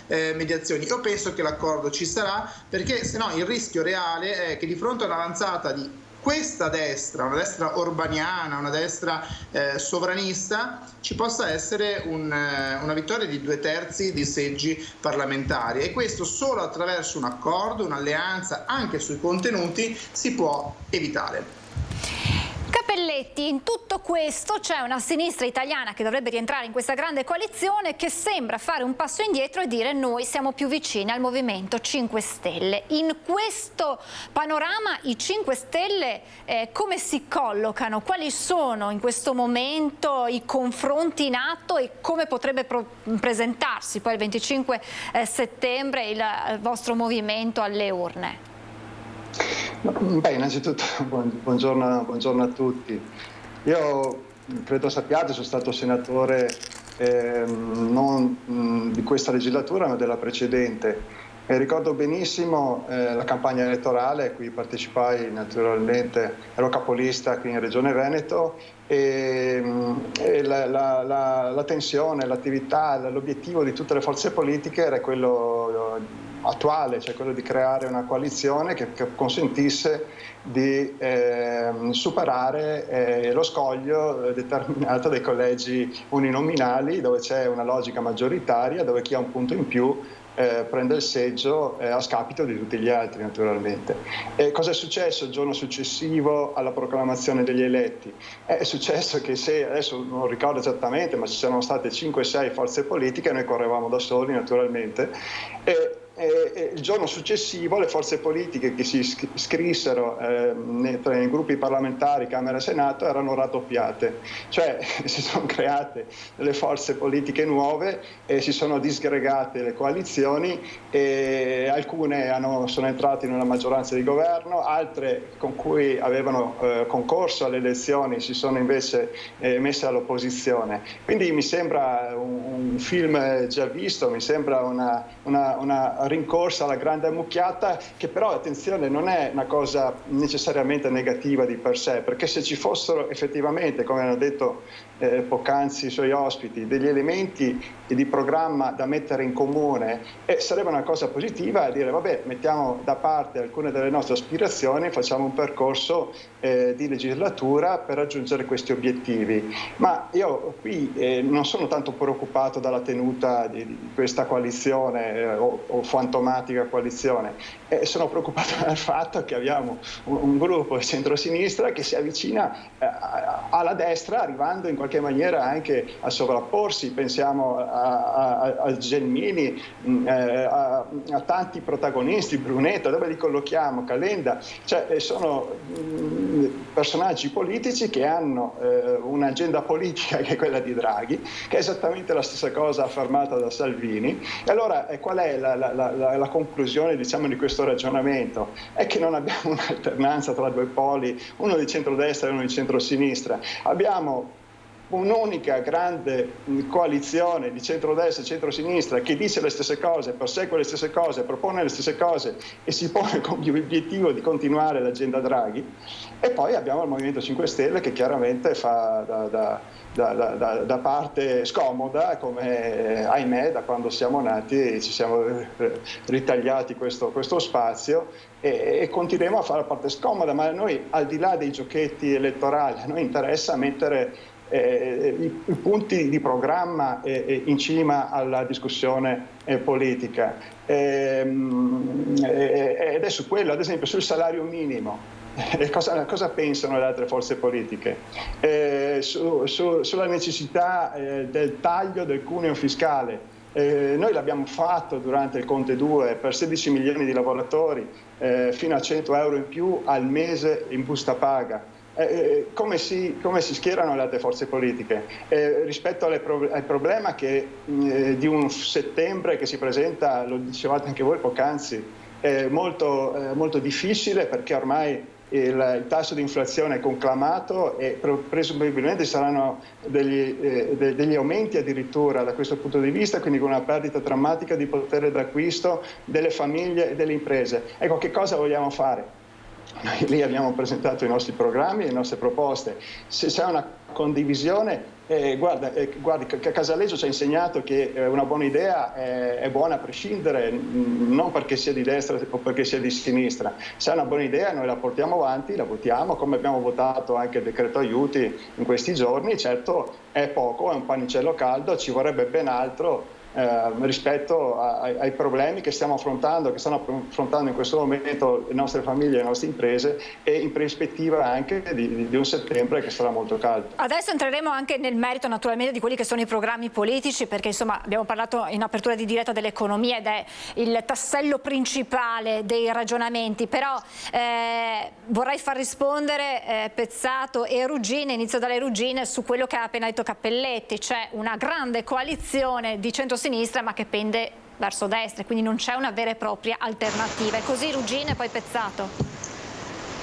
mediazioni. Io penso che l'accordo ci sarà, perché se no il rischio reale è che di fronte a un'avanzata di questa destra, una destra orbaniana, una destra sovranista, ci possa essere una vittoria di 2/3 di seggi parlamentari, e questo solo attraverso un accordo, un'alleanza anche sui contenuti si può evitare. Cappelletti, in tutto questo c'è una sinistra italiana che dovrebbe rientrare in questa grande coalizione che sembra fare un passo indietro e dire noi siamo più vicini al Movimento 5 Stelle. In questo panorama i 5 Stelle come si collocano? Quali sono in questo momento i confronti in atto e come potrebbe presentarsi poi il 25 settembre il vostro movimento alle urne? Beh, innanzitutto buongiorno a tutti. Io credo sappiate, sono stato senatore non di questa legislatura ma della precedente, e ricordo benissimo la campagna elettorale a cui partecipai naturalmente, ero capolista qui in Regione Veneto, e la tensione, l'attività, l'obiettivo di tutte le forze politiche era quello attuale, cioè quello di creare una coalizione che consentisse di superare lo scoglio determinato dai collegi uninominali, dove c'è una logica maggioritaria, dove chi ha un punto in più prende il seggio a scapito di tutti gli altri naturalmente. E cosa è successo il giorno successivo alla proclamazione degli eletti? È successo che adesso non ricordo esattamente, ma ci sono state 5-6 forze politiche, noi correvamo da soli naturalmente, e il giorno successivo le forze politiche che si iscrissero nei gruppi parlamentari Camera e Senato erano raddoppiate, cioè si sono create delle forze politiche nuove e si sono disgregate le coalizioni, e alcune sono entrate in una maggioranza di governo, altre con cui avevano concorso alle elezioni si sono invece messe all'opposizione. Quindi mi sembra un film già visto, mi sembra una rincorsa alla grande ammucchiata, che però, attenzione, non è una cosa necessariamente negativa di per sé, perché se ci fossero effettivamente, come hanno detto poc'anzi i suoi ospiti, degli elementi di programma da mettere in comune, sarebbe una cosa positiva dire vabbè, mettiamo da parte alcune delle nostre aspirazioni, facciamo un percorso di legislatura per raggiungere questi obiettivi. Ma io qui non sono tanto preoccupato dalla tenuta di questa coalizione o fantomatica coalizione, sono preoccupato dal fatto che abbiamo un gruppo di centrosinistra che si avvicina alla destra, arrivando in qualche maniera anche a sovrapporsi. Pensiamo a Gelmini, a tanti protagonisti, Brunetta, dove li collochiamo, Calenda, cioè sono personaggi politici che hanno un'agenda politica che è quella di Draghi, che è esattamente la stessa cosa affermata da Salvini. E allora qual è la conclusione, diciamo, di questo ragionamento? È che non abbiamo un'alternanza tra due poli, uno di centrodestra e uno di centrosinistra. Abbiamo un'unica grande coalizione di centrodestra e centrosinistra che dice le stesse cose, persegue le stesse cose, propone le stesse cose e si pone come obiettivo di continuare l'agenda Draghi. E poi abbiamo il Movimento 5 Stelle che chiaramente fa da parte scomoda, come ahimè da quando siamo nati ci siamo ritagliati questo spazio, e continueremo a fare la parte scomoda. Ma a noi, al di là dei giochetti elettorali, a noi interessa mettere i punti di programma in cima alla discussione politica. Ed è su quello, ad esempio sul salario minimo. Cosa pensano le altre forze politiche? Sulla necessità del taglio del cuneo fiscale. Noi l'abbiamo fatto durante il Conte 2 per 16 milioni di lavoratori, fino a 100 euro in più al mese in busta paga. Come si schierano le altre forze politiche rispetto al problema di un settembre che si presenta, lo dicevate anche voi poc'anzi, molto difficile, perché ormai il tasso di inflazione è conclamato e presumibilmente saranno degli aumenti addirittura da questo punto di vista, quindi con una perdita drammatica di potere d'acquisto delle famiglie e delle imprese. Ecco, che cosa vogliamo fare? Noi lì abbiamo presentato i nostri programmi, le nostre proposte. Se c'è una condivisione, guardi, Casaleggio ci ha insegnato che una buona idea è buona a prescindere, non perché sia di destra o perché sia di sinistra. Se è una buona idea noi la portiamo avanti, la votiamo, come abbiamo votato anche il decreto aiuti in questi giorni. Certo è poco, è un pannicello caldo, ci vorrebbe ben altro rispetto ai problemi che stanno affrontando in questo momento le nostre famiglie e le nostre imprese, e in prospettiva anche di un settembre che sarà molto caldo. Adesso entreremo anche nel merito naturalmente di quelli che sono i programmi politici, perché insomma abbiamo parlato in apertura di diretta dell'economia ed è il tassello principale dei ragionamenti, però vorrei far rispondere Pezzato e Ruggine. Inizio dalle Ruggine su quello che ha appena detto Cappelletti. C'è una grande coalizione di centrosinistra ma che pende verso destra, quindi non c'è una vera e propria alternativa. È così, Ruggine, e poi Pezzato.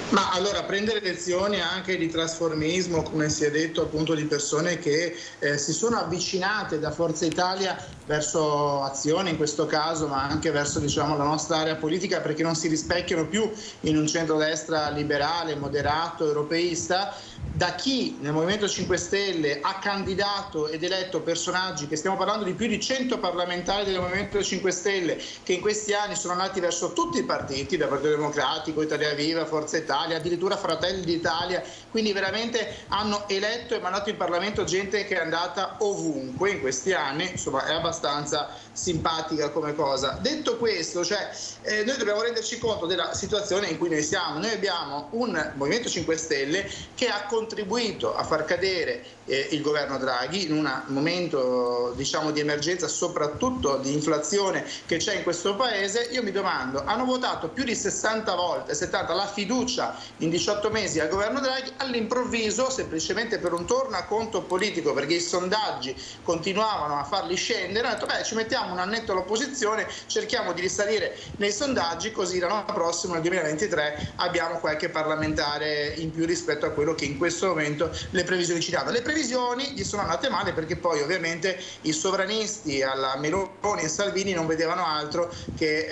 Ma allora prendere lezioni anche di trasformismo, come si è detto, appunto, di persone che si sono avvicinate da Forza Italia verso Azione in questo caso, ma anche verso, diciamo, la nostra area politica, perché non si rispecchiano più in un centrodestra liberale, moderato, europeista, da chi nel Movimento 5 Stelle ha candidato ed eletto personaggi, che stiamo parlando di più di 100 parlamentari del Movimento 5 Stelle, che in questi anni sono andati verso tutti i partiti, da Partito Democratico, Italia Viva, Forza Italia, addirittura Fratelli d'Italia, quindi veramente hanno eletto e mandato in Parlamento gente che è andata ovunque in questi anni. Insomma, è abbastanza simpatica come cosa. Detto questo, noi dobbiamo renderci conto della situazione in cui noi siamo. Noi abbiamo un Movimento 5 Stelle che ha contribuito a far cadere il governo Draghi in un momento, diciamo, di emergenza, soprattutto di inflazione che c'è in questo paese. Io mi domando, hanno votato più di 60 volte, 70, la fiducia in 18 mesi al governo Draghi, all'improvviso, semplicemente per un tornaconto politico, perché i sondaggi continuavano a farli scendere, hanno detto ci mettiamo un annetto all'opposizione, cerchiamo di risalire nei sondaggi, così l'anno prossimo, nel 2023, abbiamo qualche parlamentare in più rispetto a quello che in questo momento le previsioni ci danno. Le previsioni gli sono andate male, perché poi ovviamente i sovranisti alla Meloni e Salvini non vedevano altro che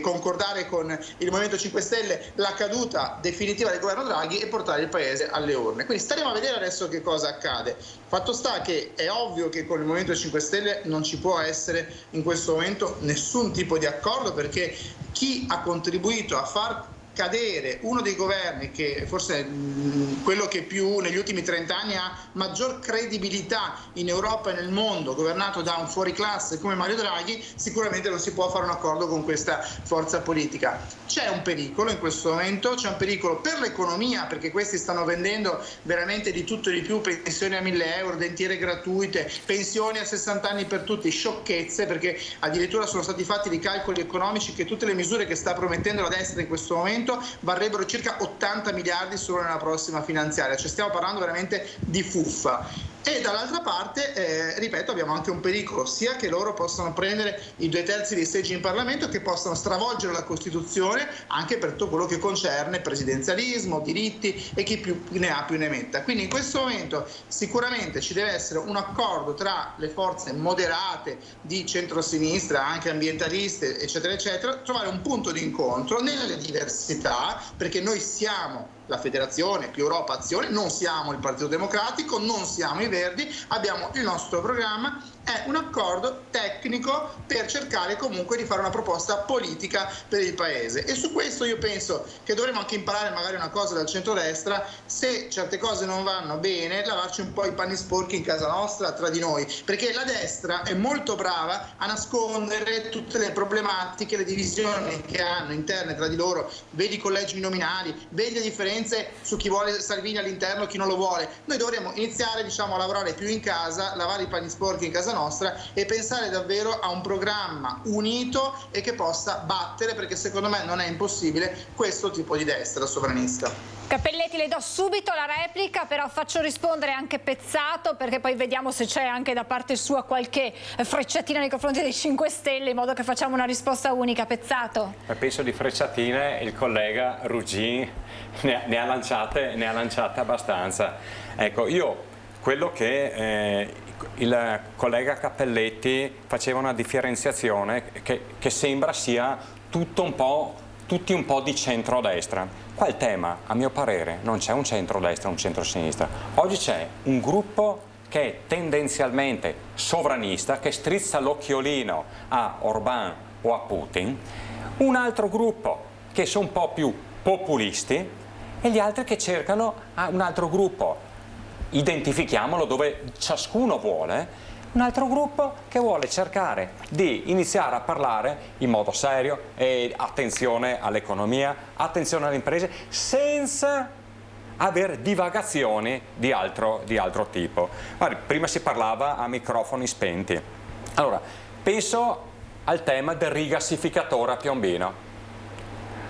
concordare con il Movimento 5 Stelle la caduta definitiva del governo Draghi e portare il paese alle urne. Quindi staremo a vedere adesso che cosa accade. Fatto sta che è ovvio che con il Movimento 5 Stelle non ci può essere in questo momento nessun tipo di accordo, perché chi ha contribuito a far cadere uno dei governi che forse è quello che più negli ultimi 30 anni ha maggior credibilità in Europa e nel mondo, governato da un fuoriclasse come Mario Draghi, sicuramente non si può fare un accordo con questa forza politica. C'è un pericolo in questo momento, c'è un pericolo per l'economia, perché questi stanno vendendo veramente di tutto e di più: pensioni a 1.000 euro, dentiere gratuite, pensioni a 60 anni per tutti, sciocchezze, perché addirittura sono stati fatti dei calcoli economici che tutte le misure che sta promettendo la destra in questo momento varrebbero circa 80 miliardi solo nella prossima finanziaria, stiamo parlando veramente di fuffa. E dall'altra parte, ripeto, abbiamo anche un pericolo, sia che loro possano prendere i 2/3 dei seggi in Parlamento, che possano stravolgere la Costituzione anche per tutto quello che concerne presidenzialismo, diritti e chi più ne ha più ne metta. Quindi in questo momento sicuramente ci deve essere un accordo tra le forze moderate di centrosinistra, anche ambientaliste, eccetera, eccetera, trovare un punto di incontro nelle diversità, perché noi siamo la Federazione più Europa Azione, non siamo il Partito Democratico, non siamo i Verdi, abbiamo il nostro programma. è un accordo tecnico per cercare comunque di fare una proposta politica per il Paese. E su questo io penso che dovremmo anche imparare magari una cosa dal centrodestra: se certe cose non vanno bene, lavarci un po' i panni sporchi in casa nostra tra di noi, perché la destra è molto brava a nascondere tutte le problematiche, le divisioni che hanno interne tra di loro. Vedi i collegi uninominali, vedi le differenze su chi vuole Salvini all'interno e chi non lo vuole. Noi dovremmo iniziare, diciamo, a lavorare più in casa, lavare i panni sporchi in casa nostra e pensare davvero a un programma unito e che possa battere, perché secondo me non è impossibile, questo tipo di destra sovranista. Cappelletti, le do subito la replica, però faccio rispondere anche Pezzato, perché poi vediamo se c'è anche da parte sua qualche frecciatina nei confronti dei 5 Stelle, in modo che facciamo una risposta unica. Pezzato? Penso di frecciatine il collega Ruggin ne ha lanciate abbastanza. Ecco, io quello che il collega Cappelletti faceva una differenziazione che sembra sia tutti un po' di centrodestra. Qua il tema, a mio parere, non c'è un centrodestra e un centrosinistra. Oggi c'è un gruppo che è tendenzialmente sovranista, che strizza l'occhiolino a Orbán o a Putin, un altro gruppo che sono un po' più populisti e gli altri che cercano un altro gruppo, identifichiamolo dove ciascuno vuole, un altro gruppo che vuole cercare di iniziare a parlare in modo serio e attenzione all'economia, attenzione alle imprese, senza avere divagazioni di altro tipo. Guardi, prima si parlava a microfoni spenti. Allora, penso al tema del rigassificatore a Piombino.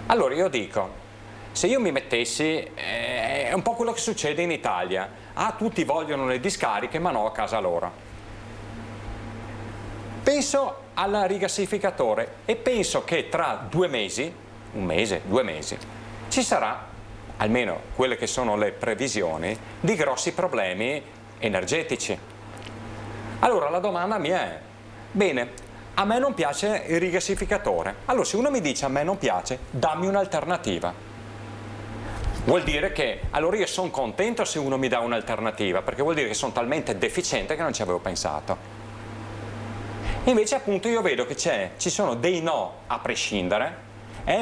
Allora io dico, se io mi mettessi, è un po' quello che succede in Italia, tutti vogliono le discariche ma no a casa loro. Penso al rigassificatore e penso che tra 2 mesi, 1 mese, 2 mesi, ci sarà, almeno quelle che sono le previsioni, di grossi problemi energetici. Allora la domanda mia è, bene, a me non piace il rigassificatore, allora se uno mi dice a me non piace, dammi un'alternativa. Vuol dire che, allora io sono contento se uno mi dà un'alternativa, perché vuol dire che sono talmente deficiente che non ci avevo pensato. Invece appunto io vedo che ci sono dei no a prescindere,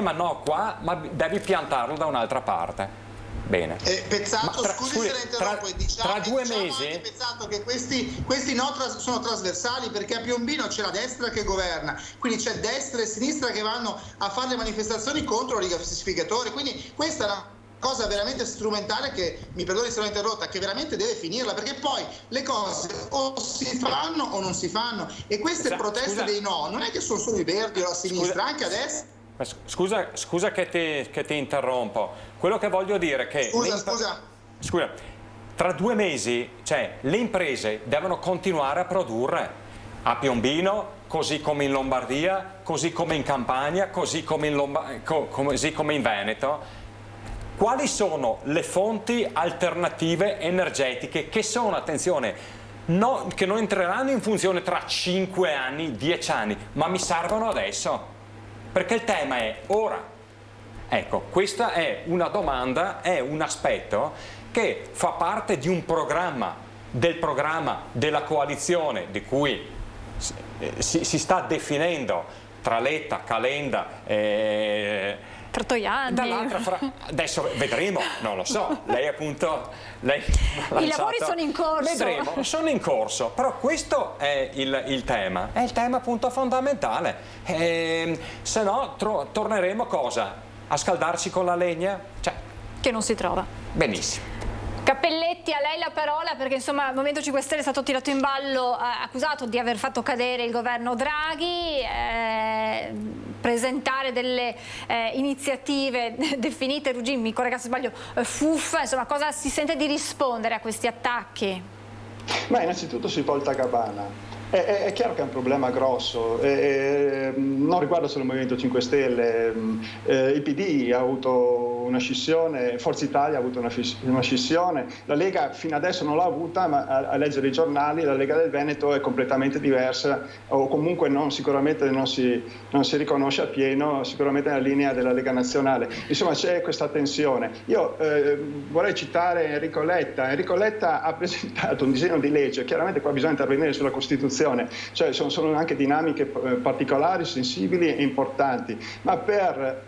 ma no qua, ma devi piantarlo da un'altra parte. Bene. Pezzato, scusi se la interrompo, tra 2 mesi... Anche, Pezzato, che questi no sono trasversali, perché a Piombino c'è la destra che governa, quindi c'è destra e sinistra che vanno a fare le manifestazioni contro il rigassificatore, quindi questa è una cosa veramente strumentale che, mi perdoni se l'ho interrotta, che veramente deve finirla, perché poi le cose o si fanno o non si fanno, e queste proteste dei no non è che sono solo i verdi o la sinistra, anche adesso. Scusa che ti interrompo, quello che voglio dire è che scusa, tra 2 mesi, cioè, le imprese devono continuare a produrre a Piombino, così come in Lombardia, così come in Campania, così come in Veneto. Quali sono le fonti alternative energetiche che sono, attenzione, che non entreranno in funzione tra 5 anni, 10 anni, ma mi servono adesso? Perché il tema è ora. Ecco, questa è una domanda, è un aspetto che fa parte di un programma, del programma della coalizione di cui si sta definendo tra Letta, Calenda, Tajani. Adesso vedremo, non lo so, lei appunto i lavori sono in corso. Vedremo, sono in corso, però questo è il tema, è il tema appunto fondamentale, se no torneremo cosa? A scaldarci con la legna? Che non si trova. Benissimo. Cappelletti, a lei la parola, perché insomma il Movimento 5 Stelle è stato tirato in ballo, accusato di aver fatto cadere il governo Draghi, presentare delle iniziative definite, Ruggin mi corregga se sbaglio, fuffa, insomma cosa si sente di rispondere a questi attacchi? Ma innanzitutto sui Poltacabana. È chiaro che è un problema grosso, non riguarda solo il Movimento 5 Stelle, il PD ha avuto una scissione, Forza Italia ha avuto una scissione, la Lega fino adesso non l'ha avuta, ma a leggere i giornali la Lega del Veneto è completamente diversa, o comunque sicuramente non si riconosce appieno, sicuramente nella linea della Lega Nazionale. Insomma, c'è questa tensione. Io vorrei citare Enrico Letta. Enrico Letta ha presentato un disegno di legge, chiaramente qua bisogna intervenire sulla Costituzione, cioè sono anche dinamiche particolari, sensibili e importanti, ma per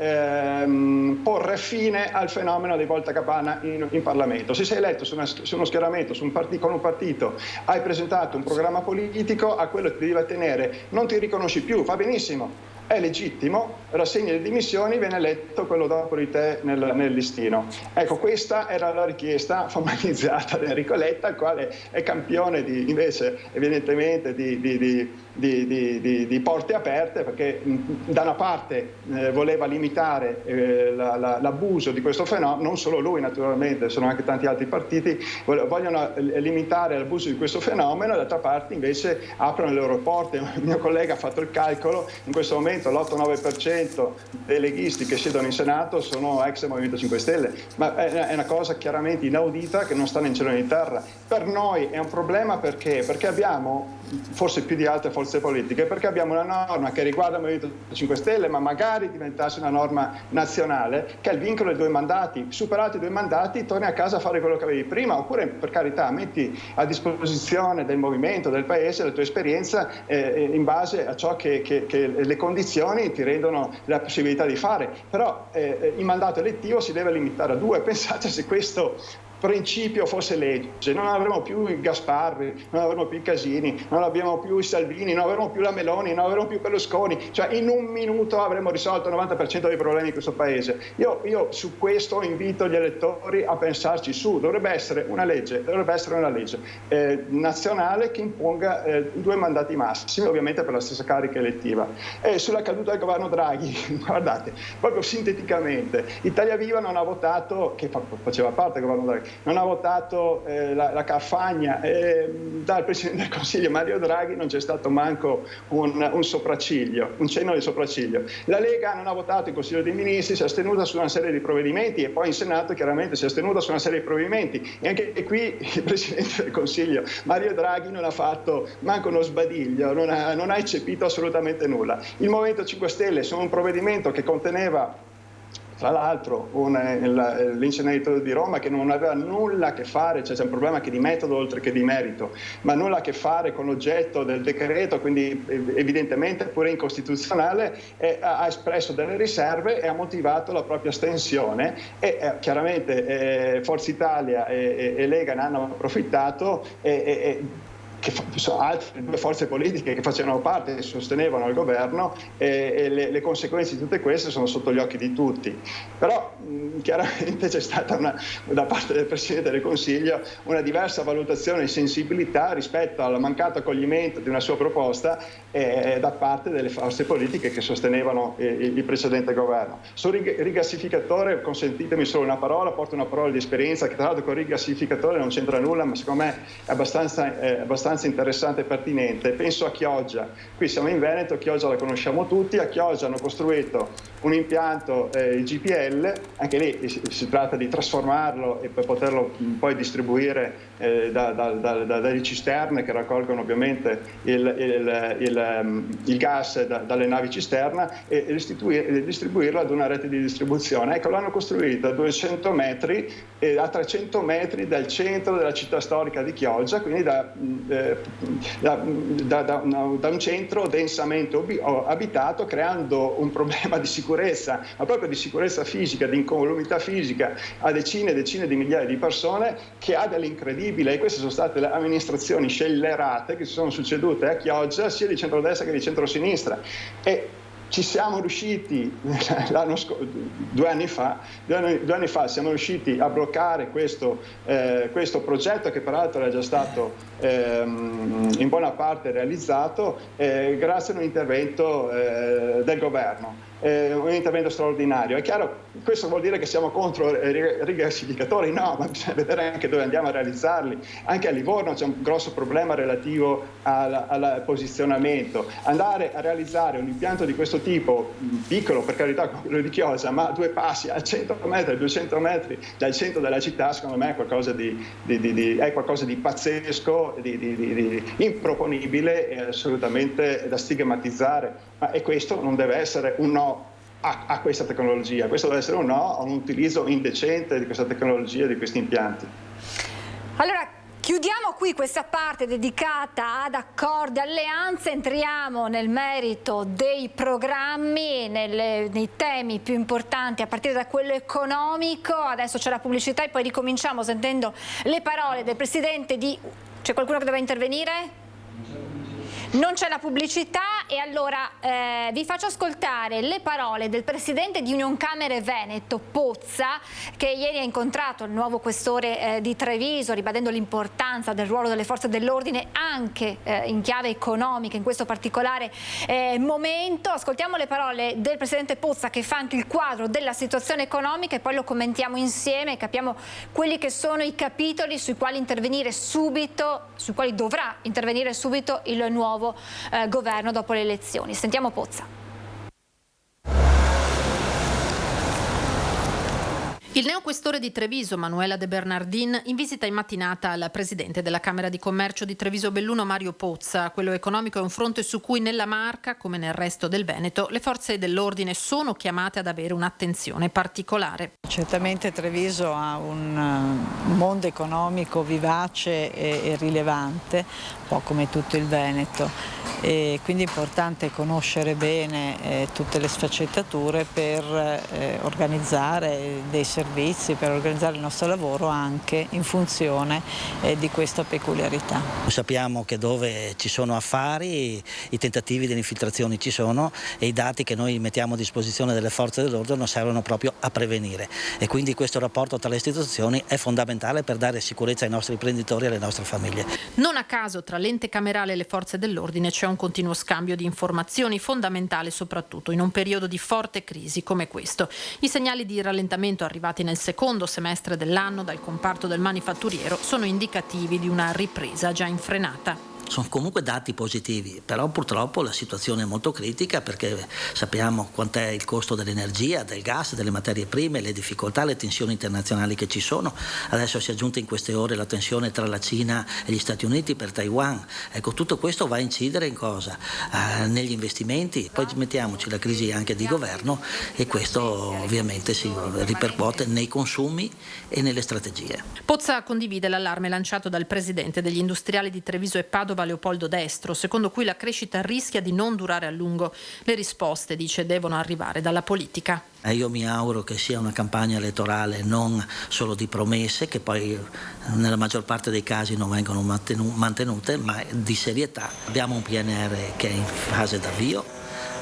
porre fine al fenomeno dei voltagabbana in Parlamento. Se sei eletto su uno schieramento, con un partito, hai presentato un programma politico, a quello ti devi attenere, non ti riconosci più, va benissimo, è legittimo, rassegni le dimissioni, viene eletto quello dopo di te nel listino. Ecco, questa era la richiesta formalizzata da Enrico Letta, il quale è campione invece evidentemente di porte aperte, perché da una parte voleva limitare l'abuso di questo fenomeno, non solo lui naturalmente, sono anche tanti altri partiti, vogliono limitare l'abuso di questo fenomeno, dall'altra parte invece aprono le loro porte. Il mio collega ha fatto il calcolo, in questo momento l'8-9% dei leghisti che siedono in Senato sono ex Movimento 5 Stelle, ma è una cosa chiaramente inaudita che non sta né in cielo né in terra. Per noi è un problema perché abbiamo, forse più di altre forze politiche, perché abbiamo una norma che riguarda il Movimento 5 Stelle, ma magari diventasse una norma nazionale, che è il vincolo dei 2 mandati. Superati i 2 mandati, torni a casa a fare quello che avevi prima, oppure per carità metti a disposizione del movimento, del paese, la tua esperienza in base a ciò che le condizioni ti rendono la possibilità di fare. Però il mandato elettivo si deve limitare a 2. Pensate se questo principio fosse legge, non avremo più i Gasparri, non avremo più i Casini, non avremo più i Salvini, non avremo più la Meloni, non avremo più Berlusconi, cioè in un minuto avremmo risolto il 90% dei problemi di questo paese. Io su questo invito gli elettori a pensarci su, dovrebbe essere una legge nazionale che imponga 2 mandati massimi, ovviamente per la stessa carica elettiva. E sulla caduta del governo Draghi, guardate, proprio sinteticamente, Italia Viva non ha votato, che faceva parte del governo Draghi, non ha votato la Carfagna, dal Presidente del Consiglio Mario Draghi non c'è stato manco un sopracciglio, un cenno di sopracciglio. La Lega non ha votato il Consiglio dei Ministri, si è astenuta su una serie di provvedimenti, e poi in Senato chiaramente si è astenuta su una serie di provvedimenti, e anche qui il Presidente del Consiglio Mario Draghi non ha fatto manco uno sbadiglio, non ha eccepito assolutamente nulla. Il Movimento 5 Stelle su un provvedimento che conteneva tra l'altro l'inceneritore di Roma, che non aveva nulla a che fare, cioè c'è un problema che di metodo oltre che di merito, ma nulla a che fare con l'oggetto del decreto, quindi evidentemente pure incostituzionale, ha espresso delle riserve e ha motivato la propria astensione, e chiaramente Forza Italia e Lega ne hanno approfittato, che sono altre 2 forze politiche che facevano parte e sostenevano il governo, e le conseguenze di tutte queste sono sotto gli occhi di tutti. Però chiaramente c'è stata da parte del Presidente del Consiglio una diversa valutazione e sensibilità rispetto al mancato accoglimento di una sua proposta da parte delle forze politiche che sostenevano il precedente governo. Sul rigassificatore, consentitemi solo una parola, porto una parola di esperienza che tra l'altro con il rigassificatore non c'entra nulla, ma secondo me è abbastanza interessante e pertinente. Penso a Chioggia, qui siamo in Veneto, Chioggia la conosciamo tutti, a Chioggia hanno costruito un impianto GPL, anche lì si tratta di trasformarlo e per poterlo poi distribuire dalle cisterne che raccolgono ovviamente il gas dalle navi cisterna, e distribuirlo ad una rete di distribuzione. Ecco, l'hanno costruito a 200 metri, a 300 metri dal centro della città storica di Chioggia, quindi da un centro densamente abitato, creando un problema di sicurezza, ma proprio di sicurezza fisica, di incolumità fisica a decine e decine di migliaia di persone, che ha dell'incredibile. E queste sono state le amministrazioni scellerate che si sono succedute a Chioggia, sia di centrodestra che di centrosinistra. E ci siamo riusciti 2 anni fa siamo riusciti a bloccare questo progetto, che peraltro era già stato in buona parte realizzato grazie a un intervento del governo. Un intervento straordinario. È chiaro, questo vuol dire che siamo contro i rigassificatori? No, ma bisogna vedere anche dove andiamo a realizzarli. Anche a Livorno c'è un grosso problema relativo al posizionamento. Andare a realizzare un impianto di questo questo tipo, piccolo per carità come quello di Chiosa, ma 2 passi a 100 metri, 200 metri dal centro della città, secondo me è qualcosa di pazzesco, di improponibile e assolutamente da stigmatizzare. E questo non deve essere un no a questa tecnologia, questo deve essere un no a un utilizzo indecente di questa tecnologia, di questi impianti. Allora, chiudiamo qui questa parte dedicata ad accordi, alleanze, entriamo nel merito dei programmi, nei temi più importanti a partire da quello economico. Adesso c'è la pubblicità e poi ricominciamo sentendo le parole del presidente di... C'è qualcuno che deve intervenire? Non c'è la pubblicità e allora vi faccio ascoltare le parole del presidente di Unioncamere Veneto, Pozza, che ieri ha incontrato il nuovo questore di Treviso, ribadendo l'importanza del ruolo delle forze dell'ordine anche in chiave economica in questo particolare momento. Ascoltiamo le parole del presidente Pozza che fa anche il quadro della situazione economica e poi lo commentiamo insieme e capiamo quelli che sono i capitoli sui quali intervenire subito, sui quali dovrà intervenire subito il nuovo governo dopo le elezioni. Sentiamo Pozza. Il neoquestore di Treviso, Manuela De Bernardin, in visita in mattinata al presidente della Camera di Commercio di Treviso Belluno, Mario Pozza. Quello economico è un fronte su cui nella Marca, come nel resto del Veneto, le forze dell'ordine sono chiamate ad avere un'attenzione particolare. Certamente Treviso ha un mondo economico vivace e rilevante, un po' come tutto il Veneto, e quindi è importante conoscere bene tutte le sfaccettature per organizzare dei servizi, per organizzare il nostro lavoro anche in funzione di questa peculiarità. Sappiamo che dove ci sono affari i tentativi di infiltrazioni ci sono e i dati che noi mettiamo a disposizione delle forze dell'ordine servono proprio a prevenire e quindi questo rapporto tra le istituzioni è fondamentale per dare sicurezza ai nostri imprenditori e alle nostre famiglie. Non a caso tra l'ente camerale e le forze dell'ordine c'è un continuo scambio di informazioni fondamentale soprattutto in un periodo di forte crisi come questo. I segnali di rallentamento arrivati nel secondo semestre dell'anno dal comparto del manifatturiero sono indicativi di una ripresa già infrenata. Sono comunque dati positivi, però purtroppo la situazione è molto critica perché sappiamo quant'è il costo dell'energia, del gas, delle materie prime, le difficoltà, le tensioni internazionali che ci sono. Adesso si è aggiunta in queste ore la tensione tra la Cina e gli Stati Uniti per Taiwan. Ecco, tutto questo va a incidere in cosa? Negli investimenti. Poi mettiamoci la crisi anche di governo e questo ovviamente si ripercuote nei consumi e nelle strategie. Pozza condivide l'allarme lanciato dal presidente degli industriali di Treviso e Padova, Leopoldo Destro, secondo cui la crescita rischia di non durare a lungo. Le risposte, dice, devono arrivare dalla politica. Io mi auguro che sia una campagna elettorale non solo di promesse, che poi nella maggior parte dei casi non vengono mantenute, ma di serietà. Abbiamo un PNR che è in fase d'avvio,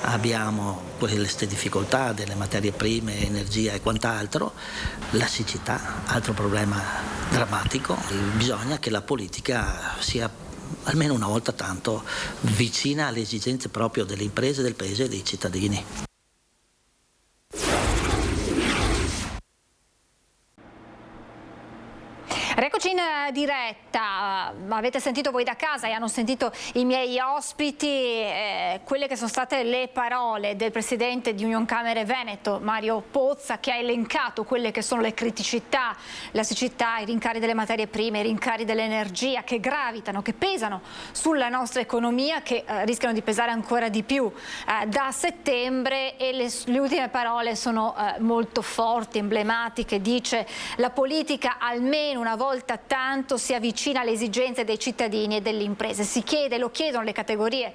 abbiamo queste difficoltà delle materie prime, energia e quant'altro, la siccità, altro problema drammatico. Bisogna che la politica sia almeno una volta tanto vicina alle esigenze proprio delle imprese, del paese e dei cittadini. Eccoci in diretta, avete sentito voi da casa e hanno sentito i miei ospiti quelle che sono state le parole del presidente di Unioncamere Veneto, Mario Pozza, che ha elencato quelle che sono le criticità, la siccità, i rincari delle materie prime, i rincari dell'energia che gravitano, che pesano sulla nostra economia, che rischiano di pesare ancora di più da settembre, e le ultime parole sono molto forti, emblematiche. Dice: la politica almeno una volta tanto si avvicina alle esigenze dei cittadini e delle imprese. Si chiede, lo chiedono le categorie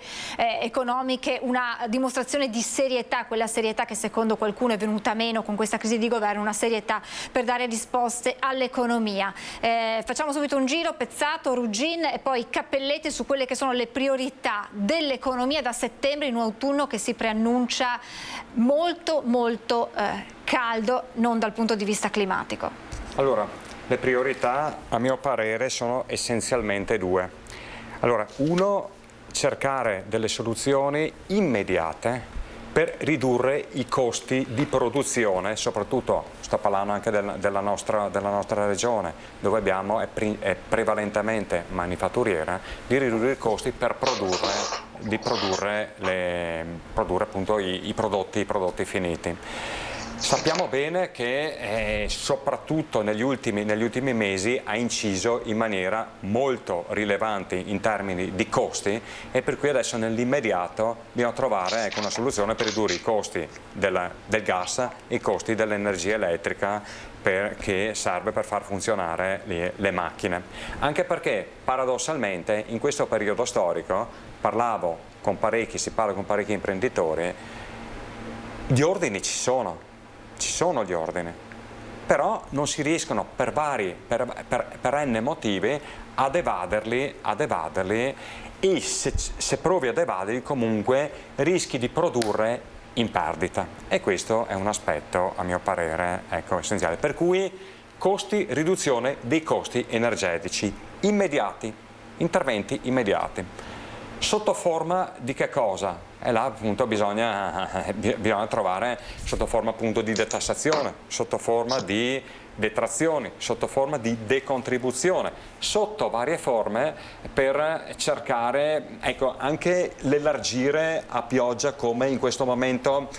economiche, una dimostrazione di serietà, quella serietà che secondo qualcuno è venuta meno con questa crisi di governo, una serietà per dare risposte all'economia. Facciamo subito un giro, Pezzato, Ruggin e poi Cappelletti su quelle che sono le priorità dell'economia da settembre, in un autunno che si preannuncia molto caldo, non dal punto di vista climatico. Allora, le priorità, a mio parere, sono essenzialmente due. Allora, uno, cercare delle soluzioni immediate per ridurre i costi di produzione, soprattutto sto parlando anche della nostra regione, dove abbiamo, è prevalentemente manifatturiera, di ridurre i costi per produrre appunto i prodotti finiti. Sappiamo bene che soprattutto negli ultimi mesi ha inciso in maniera molto rilevante in termini di costi, e per cui adesso nell'immediato bisogna trovare una soluzione per ridurre i costi del gas e i costi dell'energia elettrica che serve per far funzionare le macchine. Anche perché paradossalmente in questo periodo storico si parla con parecchi imprenditori, gli ordini ci sono gli ordini, però non si riescono per n motivi ad evaderli, e se provi ad evaderli comunque rischi di produrre in perdita, e questo è un aspetto a mio parere essenziale. Per cui riduzione dei costi energetici immediati, interventi immediati. Sotto forma di che cosa? E là appunto bisogna trovare sotto forma appunto di detassazione, sotto forma di detrazioni, sotto forma di decontribuzione, sotto varie forme, per cercare anche l'elargire a pioggia, come in questo momento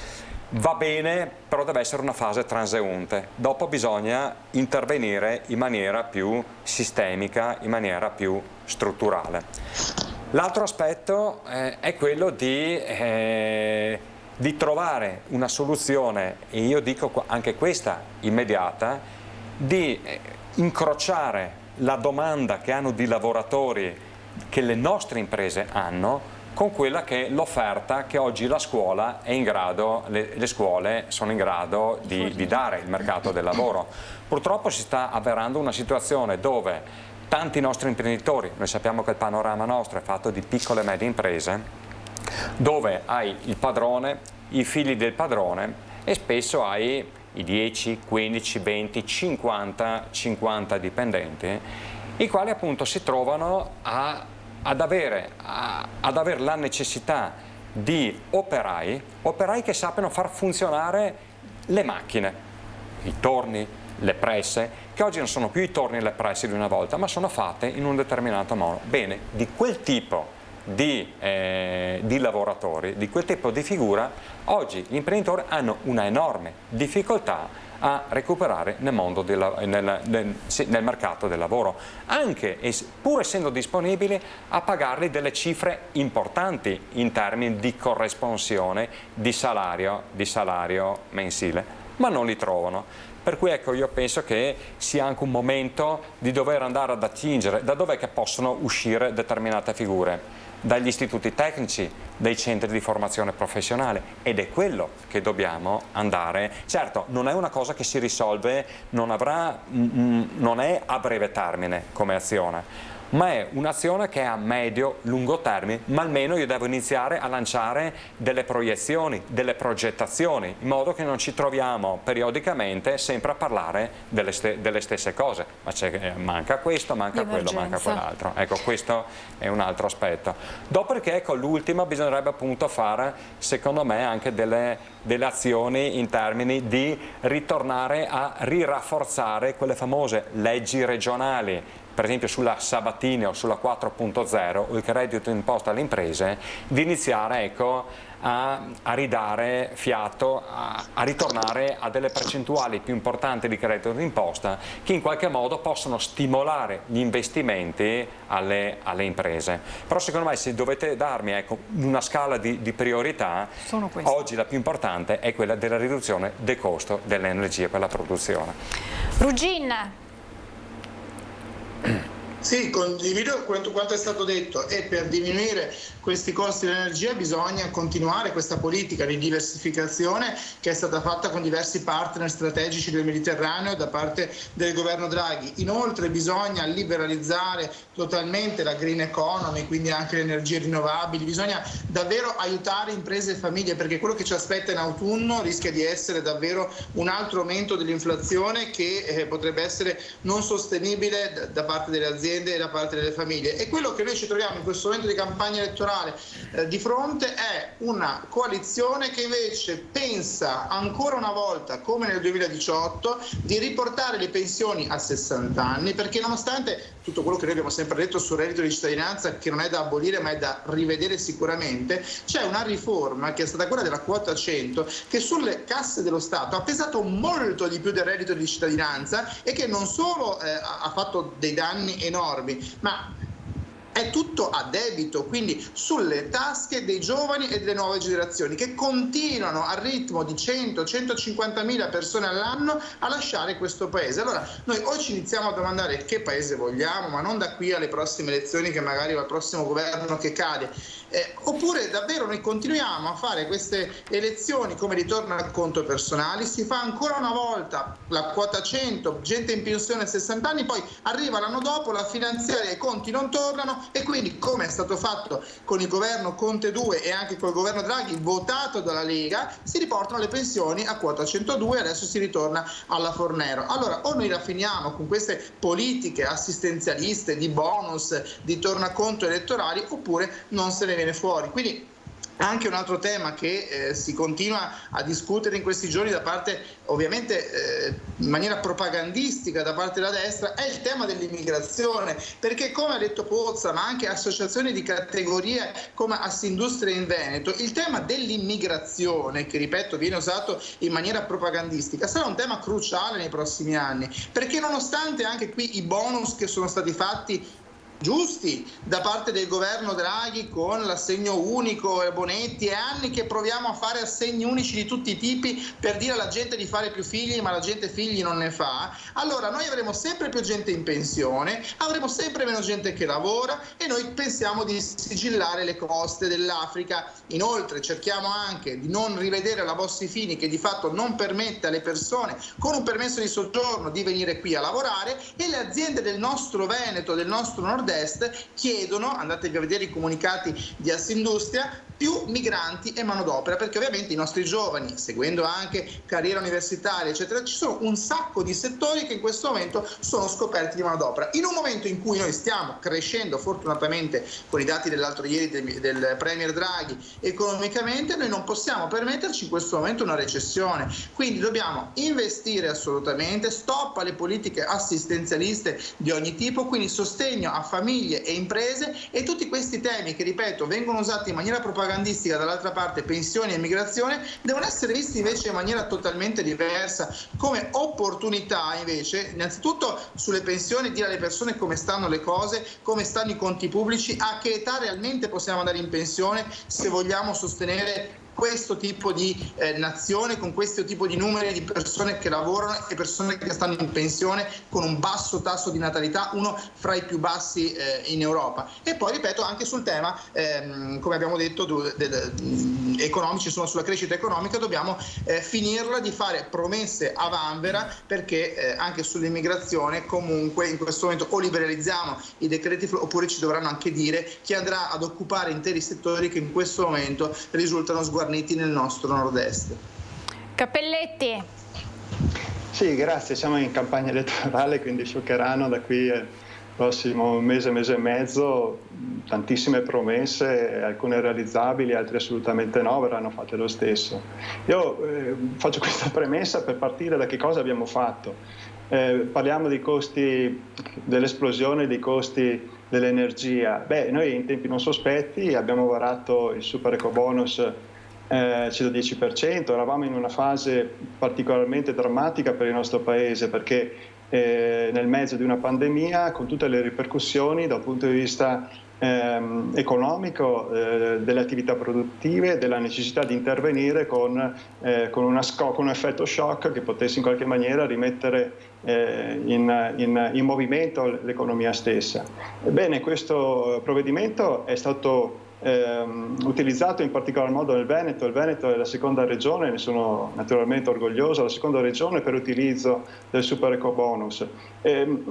va bene, però deve essere una fase transeunte. Dopo bisogna intervenire in maniera più sistemica, in maniera più strutturale. L'altro aspetto è quello di trovare una soluzione, e io dico anche questa immediata, di incrociare la domanda che hanno di lavoratori che le nostre imprese hanno con quella che è l'offerta che oggi la scuola è in grado, le scuole sono in grado di dare il mercato del lavoro. Purtroppo si sta avverando una situazione dove tanti nostri imprenditori, noi sappiamo che il panorama nostro è fatto di piccole e medie imprese, dove hai il padrone, i figli del padrone, e spesso hai i 10, 15, 20, 50 dipendenti, i quali appunto si trovano ad avere la necessità di operai che sappiano far funzionare le macchine, i torni, le presse, che oggi non sono più i torni e le presse di una volta, ma sono fatte in un determinato modo. Bene, di quel tipo di lavoratori, di quel tipo di figura, oggi gli imprenditori hanno una enorme difficoltà a recuperare nel mercato del lavoro, anche pur essendo disponibili a pagarli delle cifre importanti in termini di corresponsione di salario mensile, ma non li trovano. Per cui io penso che sia anche un momento di dover andare ad attingere da dov'è che possono uscire determinate figure, dagli istituti tecnici, dai centri di formazione professionale, ed è quello che dobbiamo andare. Certo, non è una cosa che si risolve, non è a breve termine come azione, ma è un'azione che è a medio-lungo termine, ma almeno io devo iniziare a lanciare delle proiezioni, delle progettazioni, in modo che non ci troviamo periodicamente sempre a parlare delle stesse cose, ma manca questo, manca quello, manca quell'altro. Ecco, questo è un altro aspetto. Dopodiché, l'ultima, bisognerebbe appunto fare, secondo me, anche delle azioni in termini di ritornare a rirafforzare quelle famose leggi regionali, per esempio sulla Sabatini o sulla 4.0 o il credito d'imposta alle imprese, di iniziare a ridare fiato, a ritornare a delle percentuali più importanti di credito d'imposta che in qualche modo possono stimolare gli investimenti alle imprese. Però secondo me, se dovete darmi una scala di priorità, oggi la più importante è quella della riduzione del costo dell'energia per la produzione. Rugin. Sì, condivido quanto è stato detto, e per diminuire questi costi dell'energia bisogna continuare questa politica di diversificazione che è stata fatta con diversi partner strategici del Mediterraneo da parte del governo Draghi. Inoltre bisogna liberalizzare totalmente la green economy, quindi anche le energie rinnovabili, bisogna davvero aiutare imprese e famiglie, perché quello che ci aspetta in autunno rischia di essere davvero un altro aumento dell'inflazione che potrebbe essere non sostenibile da parte delle aziende aziende e da parte delle famiglie. E quello che noi ci troviamo in questo momento di campagna elettorale di fronte è una coalizione che invece pensa ancora una volta, come nel 2018, di riportare le pensioni a 60 anni, perché nonostante tutto quello che noi abbiamo sempre detto sul reddito di cittadinanza, che non è da abolire ma è da rivedere sicuramente, c'è una riforma che è stata quella della quota 100 che sulle casse dello Stato ha pesato molto di più del reddito di cittadinanza e che non solo ha fatto dei danni enormi, ma è tutto a debito, quindi sulle tasche dei giovani e delle nuove generazioni che continuano al ritmo di 100-150.000 persone all'anno a lasciare questo paese. Allora noi o ci iniziamo a domandare che paese vogliamo, ma non da qui alle prossime elezioni che magari va al prossimo governo che cade, oppure davvero noi continuiamo a fare queste elezioni come ritorno a conto personali, si fa ancora una volta la quota 100, gente in pensione a 60 anni, poi arriva l'anno dopo la finanziaria e i conti non tornano, e quindi, come è stato fatto con il governo Conte 2 e anche col governo Draghi votato dalla Lega, si riportano le pensioni a quota 102 e adesso si ritorna alla Fornero. Allora o noi la finiamo con queste politiche assistenzialiste di bonus, di tornaconto elettorali, oppure non se ne viene fuori. Quindi anche un altro tema che si continua a discutere in questi giorni da parte, ovviamente in maniera propagandistica da parte della destra, è il tema dell'immigrazione, perché come ha detto Pozza, ma anche associazioni di categorie come Assindustria in Veneto, il tema dell'immigrazione, che ripeto viene usato in maniera propagandistica, sarà un tema cruciale nei prossimi anni, perché nonostante anche qui i bonus che sono stati fatti giusti da parte del governo Draghi con l'assegno unico, Bonetti, e anni che proviamo a fare assegni unici di tutti i tipi per dire alla gente di fare più figli, ma la gente figli non ne fa, allora noi avremo sempre più gente in pensione, avremo sempre meno gente che lavora e noi pensiamo di sigillare le coste dell'Africa. Inoltre cerchiamo anche di non rivedere la Bossi-Fini, che di fatto non permette alle persone con un permesso di soggiorno di venire qui a lavorare, e le aziende del nostro Veneto, del nostro nord-est, chiedono, andatevi a vedere i comunicati di Assindustria, più migranti e manodopera, perché ovviamente i nostri giovani, seguendo anche carriera universitaria eccetera, ci sono un sacco di settori che in questo momento sono scoperti di manodopera. In un momento in cui noi stiamo crescendo fortunatamente, con i dati dell'altro ieri del Premier Draghi, economicamente, noi non possiamo permetterci in questo momento una recessione, quindi dobbiamo investire assolutamente, stop alle politiche assistenzialiste di ogni tipo, quindi sostegno a famiglie e imprese, e tutti questi temi che, ripeto, vengono usati in maniera propagandistica dall'altra parte, pensioni e immigrazione, devono essere visti invece in maniera totalmente diversa, come opportunità invece, innanzitutto sulle pensioni, dire alle persone come stanno le cose, come stanno i conti pubblici, a che età realmente possiamo andare in pensione se vogliamo sostenere questo tipo di nazione, con questo tipo di numeri di persone che lavorano e persone che stanno in pensione, con un basso tasso di natalità, uno fra i più bassi in Europa. E poi ripeto anche sul tema, come abbiamo detto, economici, sulla crescita economica, dobbiamo finirla di fare promesse a vanvera, perché anche sull'immigrazione comunque in questo momento o liberalizziamo i decreti oppure ci dovranno anche dire chi andrà ad occupare interi settori che in questo momento risultano sguardati nel nostro nord-est. Cappelletti. Sì, grazie, siamo in campagna elettorale, quindi scioccheranno da qui al prossimo mese e mezzo tantissime promesse, alcune realizzabili, altre assolutamente no, verranno fatte lo stesso. Io faccio questa premessa per partire da che cosa abbiamo fatto. Parliamo dei costi, dell'esplosione dei costi dell'energia. Noi in tempi non sospetti abbiamo varato il super ecobonus 110%, eravamo in una fase particolarmente drammatica per il nostro paese, perché nel mezzo di una pandemia, con tutte le ripercussioni dal punto di vista economico, delle attività produttive, della necessità di intervenire con un effetto shock che potesse in qualche maniera rimettere in movimento l'economia stessa. Ebbene, questo provvedimento è stato utilizzato in particolar modo nel Veneto. Il Veneto è la seconda regione, ne sono naturalmente orgoglioso, la seconda regione per utilizzo del super ecobonus.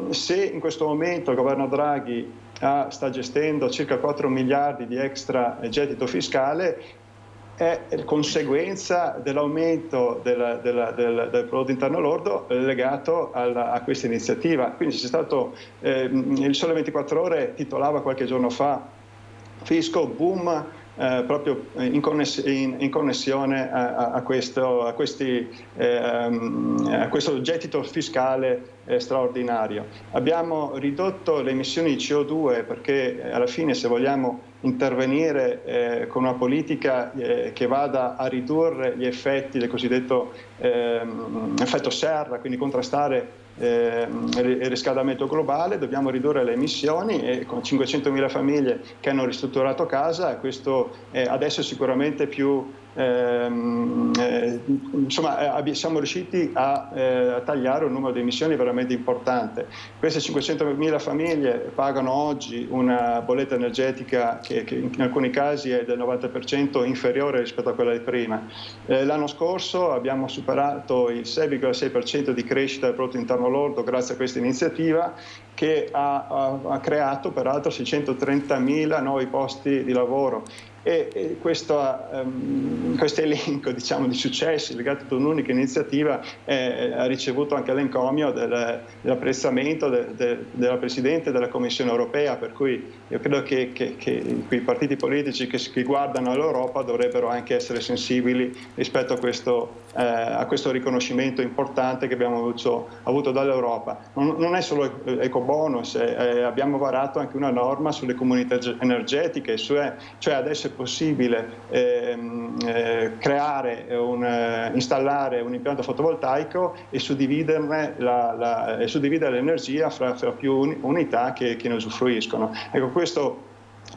Se in questo momento il governo Draghi sta gestendo circa 4 miliardi di extra gettito fiscale, è conseguenza dell'aumento del prodotto interno lordo legato a questa iniziativa. Quindi c'è stato, il Sole 24 Ore titolava qualche giorno fa fisco boom, proprio in connessione a questo gettito fiscale straordinario. Abbiamo ridotto le emissioni di CO2 perché alla fine, se vogliamo intervenire con una politica che vada a ridurre gli effetti del cosiddetto effetto serra, quindi contrastare il riscaldamento globale, dobbiamo ridurre le emissioni, e con 500.000 famiglie che hanno ristrutturato casa, questo adesso è sicuramente più insomma, siamo riusciti a tagliare un numero di emissioni veramente importante. Queste 500.000 famiglie pagano oggi una bolletta energetica che in alcuni casi è del 90% inferiore rispetto a quella di prima. L'anno scorso abbiamo superato il 6,6% di crescita del prodotto interno lordo grazie a questa iniziativa, che ha creato peraltro 630.000 nuovi posti di lavoro. E questo elenco, diciamo, di successi legati ad un'unica iniziativa ha ricevuto anche l'encomio dell'apprezzamento della Presidente della Commissione Europea, per cui io credo che i partiti politici che guardano all'Europa dovrebbero anche essere sensibili rispetto a questo riconoscimento importante che abbiamo avuto dall'Europa. Non è solo ecobonus, abbiamo varato anche una norma sulle comunità energetiche, cioè adesso è possibile installare un impianto fotovoltaico e suddividere l'energia fra più unità che ne usufruiscono. Ecco, questo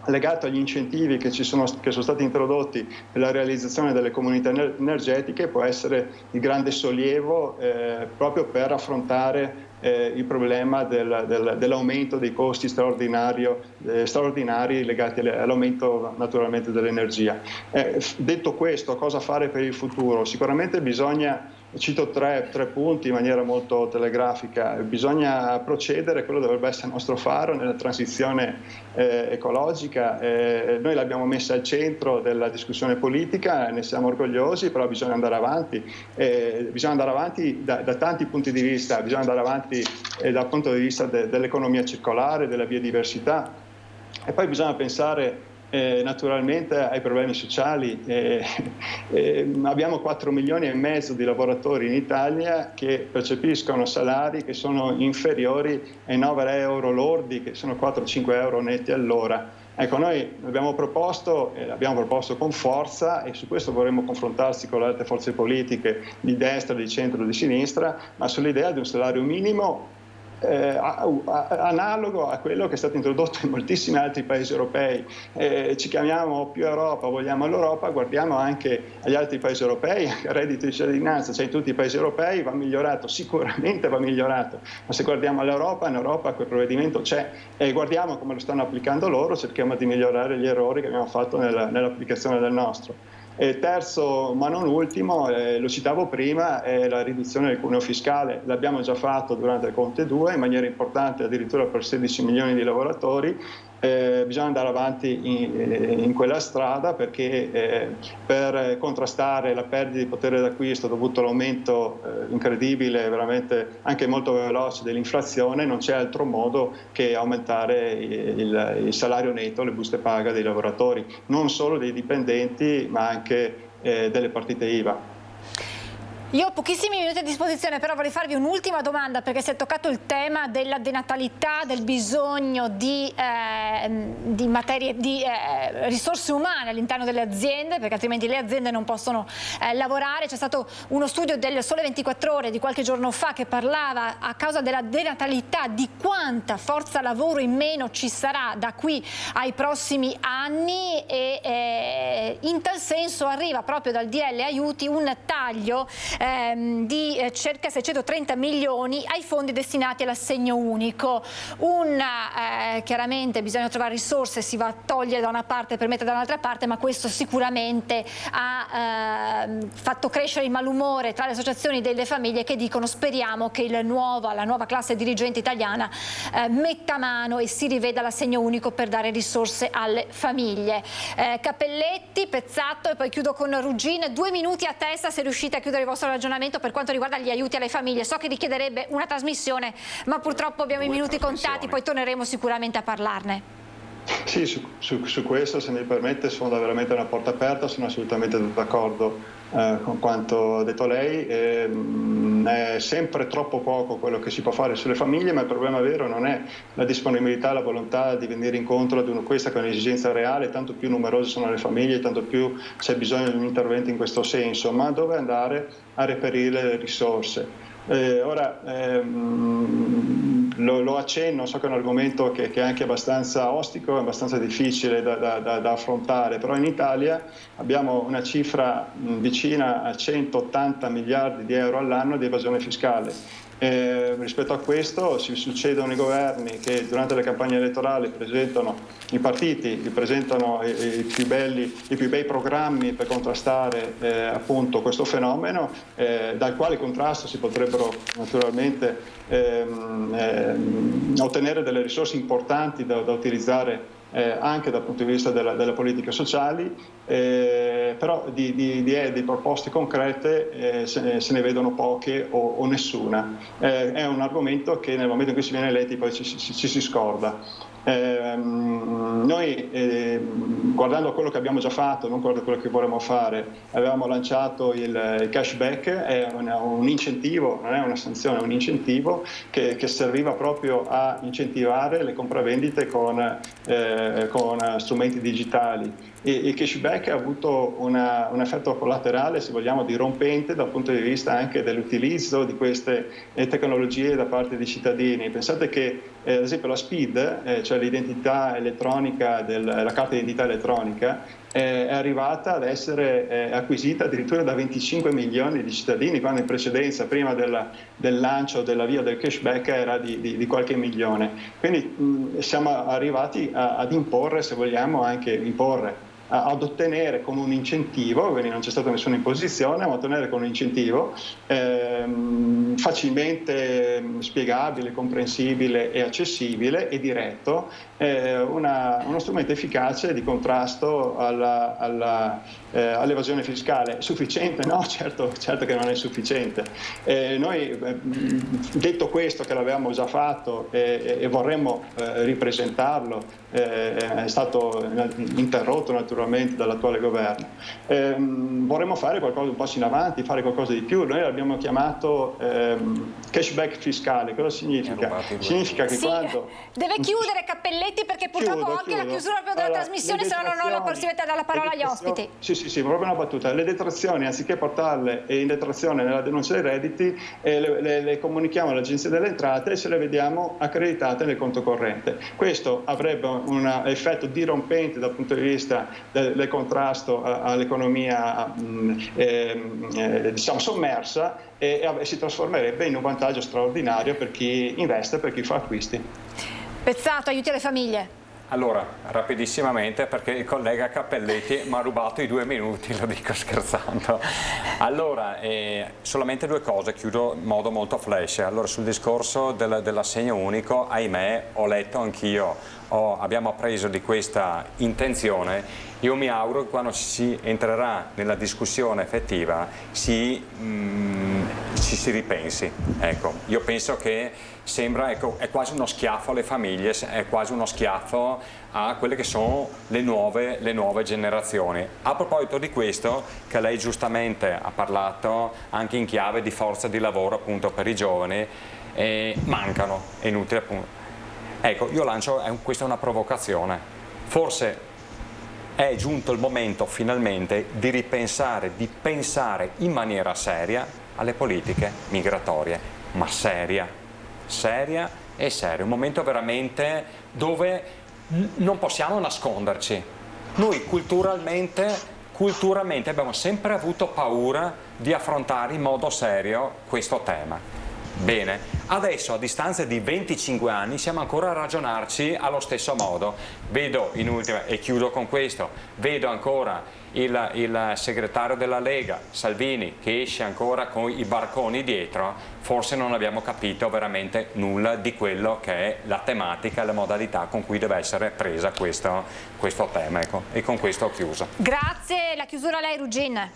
legato agli incentivi che sono stati introdotti per la realizzazione delle comunità energetiche può essere di grande sollievo proprio per affrontare il problema dell'aumento dei costi straordinari legati all'aumento naturalmente dell'energia. Detto questo, cosa fare per il futuro? Sicuramente bisogna, cito tre punti in maniera molto telegrafica. Bisogna procedere, quello dovrebbe essere il nostro faro nella transizione ecologica. Noi l'abbiamo messa al centro della discussione politica, ne siamo orgogliosi, però bisogna andare avanti. Bisogna andare avanti da tanti punti di vista, bisogna andare avanti dal punto di vista dell'economia circolare, della biodiversità, e poi bisogna pensare naturalmente ai problemi sociali. Abbiamo 4,5 milioni di lavoratori in Italia che percepiscono salari che sono inferiori ai 9 euro lordi, che sono 4-5 euro netti all'ora. Ecco, noi l'abbiamo proposto con forza, e su questo vorremmo confrontarsi con le altre forze politiche di destra, di centro e di sinistra, ma sull'idea di un salario minimo analogo a quello che è stato introdotto in moltissimi altri paesi europei. Ci chiamiamo più Europa, vogliamo l'Europa, guardiamo anche agli altri paesi europei. Il reddito di cittadinanza c'è in tutti i paesi europei, va migliorato, sicuramente va migliorato, ma se guardiamo all'Europa, in Europa quel provvedimento c'è, e guardiamo come lo stanno applicando loro, cerchiamo di migliorare gli errori che abbiamo fatto nell'applicazione del nostro. E terzo, ma non ultimo, lo citavo prima, è la riduzione del cuneo fiscale. L'abbiamo già fatto durante il Conte 2 in maniera importante, addirittura per 16 milioni di lavoratori. Bisogna andare avanti in quella strada, perché per contrastare la perdita di potere d'acquisto dovuto all'aumento incredibile, veramente anche molto veloce dell'inflazione, non c'è altro modo che aumentare il salario netto, le buste paga dei lavoratori, non solo dei dipendenti ma anche delle partite IVA. Io ho pochissimi minuti a disposizione, però vorrei farvi un'ultima domanda, perché si è toccato il tema della denatalità, del bisogno di risorse umane all'interno delle aziende, perché altrimenti le aziende non possono lavorare. C'è stato uno studio del Sole 24 Ore di qualche giorno fa che parlava, a causa della denatalità, di quanta forza lavoro in meno ci sarà da qui ai prossimi anni, e in tal senso arriva proprio dal DL Aiuti un taglio di circa 630 milioni ai fondi destinati all'assegno unico. Chiaramente bisogna trovare risorse, si va a togliere da una parte per mettere da un'altra parte, ma questo sicuramente ha fatto crescere il malumore tra le associazioni delle famiglie, che dicono: speriamo che la nuova classe dirigente italiana metta mano e si riveda l'assegno unico per dare risorse alle famiglie. Cappelletti, Salvini, Pezzato e poi chiudo con Ruggin. 2 minuti a testa se riuscite a chiudere il vostro ragionamento per quanto riguarda gli aiuti alle famiglie. So che richiederebbe una trasmissione, ma purtroppo abbiamo i minuti contati, poi torneremo sicuramente a parlarne. Sì, su questo, se mi permette, sfonda veramente una porta aperta, sono assolutamente d'accordo con quanto ha detto lei. È sempre troppo poco quello che si può fare sulle famiglie, ma il problema vero non è la disponibilità, la volontà di venire incontro ad questa che è un'esigenza reale, tanto più numerose sono le famiglie, tanto più c'è bisogno di un intervento in questo senso, ma dove andare a reperire le risorse. Ora lo accenno, so che è un argomento che è anche abbastanza ostico, abbastanza difficile da affrontare, però in Italia abbiamo una cifra vicina a 180 miliardi di euro all'anno di evasione fiscale. Rispetto a questo si succedono i governi che durante le campagne elettorali i partiti presentano i più bei programmi per contrastare appunto questo fenomeno, dal quale contrasto si potrebbero naturalmente ottenere delle risorse importanti da utilizzare anche dal punto di vista delle politiche sociali, però di proposte concrete se ne vedono poche o nessuna. È un argomento che nel momento in cui si viene eletti poi ci si scorda. Noi guardando a quello che abbiamo già fatto, non guardando a quello che vorremmo fare, avevamo lanciato il cashback, è un incentivo, non è una sanzione, è un incentivo che serviva proprio a incentivare le compravendite con strumenti digitali. Il cashback ha avuto un effetto collaterale, se vogliamo, dirompente dal punto di vista anche dell'utilizzo di queste tecnologie da parte dei cittadini. Pensate che ad esempio la SPID, cioè l'identità elettronica, la carta di identità elettronica, è arrivata ad essere acquisita addirittura da 25 milioni di cittadini, quando in precedenza, prima del lancio dell'avvio del cashback, era di qualche milione. Quindi siamo arrivati ad imporre, se vogliamo, ad ottenere con un incentivo, quindi non c'è stata nessuna imposizione, ma ottenere con un incentivo facilmente spiegabile, comprensibile e accessibile e diretto, uno strumento efficace di contrasto all'evasione fiscale. Sufficiente? No, certo che non è sufficiente. Noi, detto questo, che l'avevamo già fatto e vorremmo ripresentarlo, è stato interrotto naturalmente dall'attuale governo. Vorremmo fare qualcosa un passo in avanti, fare qualcosa di più. Noi l'abbiamo chiamato cashback fiscale. Cosa significa? Significa che quando... Deve chiudere, Cappelletti, perché purtroppo ho anche la chiusura della trasmissione, se no non la possibilità di dare la parola agli ospiti. Sì, proprio una battuta. Le detrazioni, anziché portarle in detrazione nella denuncia dei redditi, le comunichiamo all'Agenzia delle Entrate e se le vediamo accreditate nel conto corrente. Questo avrebbe un effetto dirompente dal punto di vista del contrasto all'economia diciamo sommersa e si trasformerebbe in un vantaggio straordinario per chi investe, per chi fa acquisti. Pezzato, aiuti alle famiglie. Allora, rapidissimamente, perché il collega Cappelletti mi ha rubato i 2 minuti, lo dico scherzando. Allora, solamente 2 cose, chiudo in modo molto flash. Allora, sul discorso dell'assegno unico, ahimè, ho letto anch'io, abbiamo appreso di questa intenzione. Io mi auguro che quando si entrerà nella discussione effettiva ci si ripensi. Ecco, io penso che è quasi uno schiaffo alle famiglie, è quasi uno schiaffo a quelle che sono le nuove generazioni. A proposito di questo, che lei giustamente ha parlato anche in chiave di forza di lavoro appunto per i giovani, mancano, è inutile appunto. Ecco, io lancio, questa è una provocazione, forse è giunto il momento finalmente di ripensare, di pensare in maniera seria alle politiche migratorie, ma seria, un momento veramente dove non possiamo nasconderci. Noi culturalmente abbiamo sempre avuto paura di affrontare in modo serio questo tema. Bene, adesso a distanza di 25 anni siamo ancora a ragionarci allo stesso modo. Vedo in ultima, e chiudo con questo, vedo ancora il segretario della Lega, Salvini, che esce ancora con i barconi dietro. Forse non abbiamo capito veramente nulla di quello che è la tematica e la modalità con cui deve essere presa questo tema. Ecco. E con questo ho chiuso. Grazie, la chiusura a lei, Ruggin.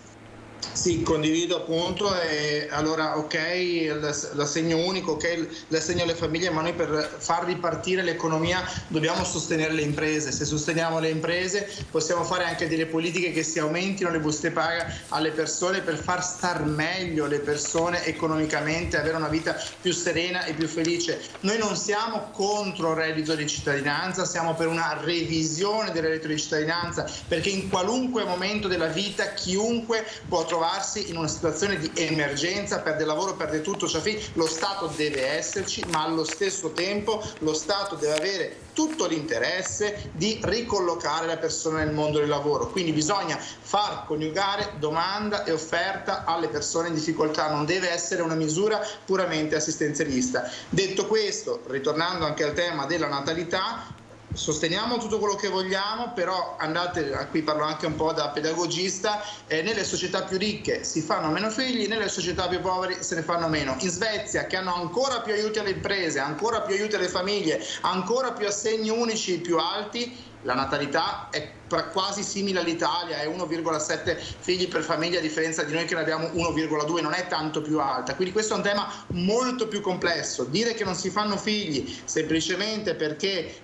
Sì, condivido appunto, e allora ok l'assegno unico, ok l'assegno alle famiglie, ma noi per far ripartire l'economia dobbiamo sostenere le imprese. Se sosteniamo le imprese possiamo fare anche delle politiche che si aumentino le buste paga alle persone per far star meglio le persone economicamente, avere una vita più serena e più felice. Noi non siamo contro il reddito di cittadinanza, siamo per una revisione del reddito di cittadinanza, perché in qualunque momento della vita chiunque può trovarsi in una situazione di emergenza, perde lavoro, perde tutto, lo Stato deve esserci, ma allo stesso tempo lo Stato deve avere tutto l'interesse di ricollocare la persona nel mondo del lavoro, quindi bisogna far coniugare domanda e offerta alle persone in difficoltà, non deve essere una misura puramente assistenzialista. Detto questo, ritornando anche al tema della natalità, sosteniamo tutto quello che vogliamo, però andate, qui parlo anche un po' da pedagogista, nelle società più ricche si fanno meno figli, nelle società più povere se ne fanno meno. In Svezia, che hanno ancora più aiuti alle imprese, ancora più aiuti alle famiglie, ancora più assegni unici più alti, la natalità è quasi simile all'Italia, è 1,7 figli per famiglia, a differenza di noi che ne abbiamo 1,2, non è tanto più alta. Quindi questo è un tema molto più complesso. Dire che non si fanno figli semplicemente perché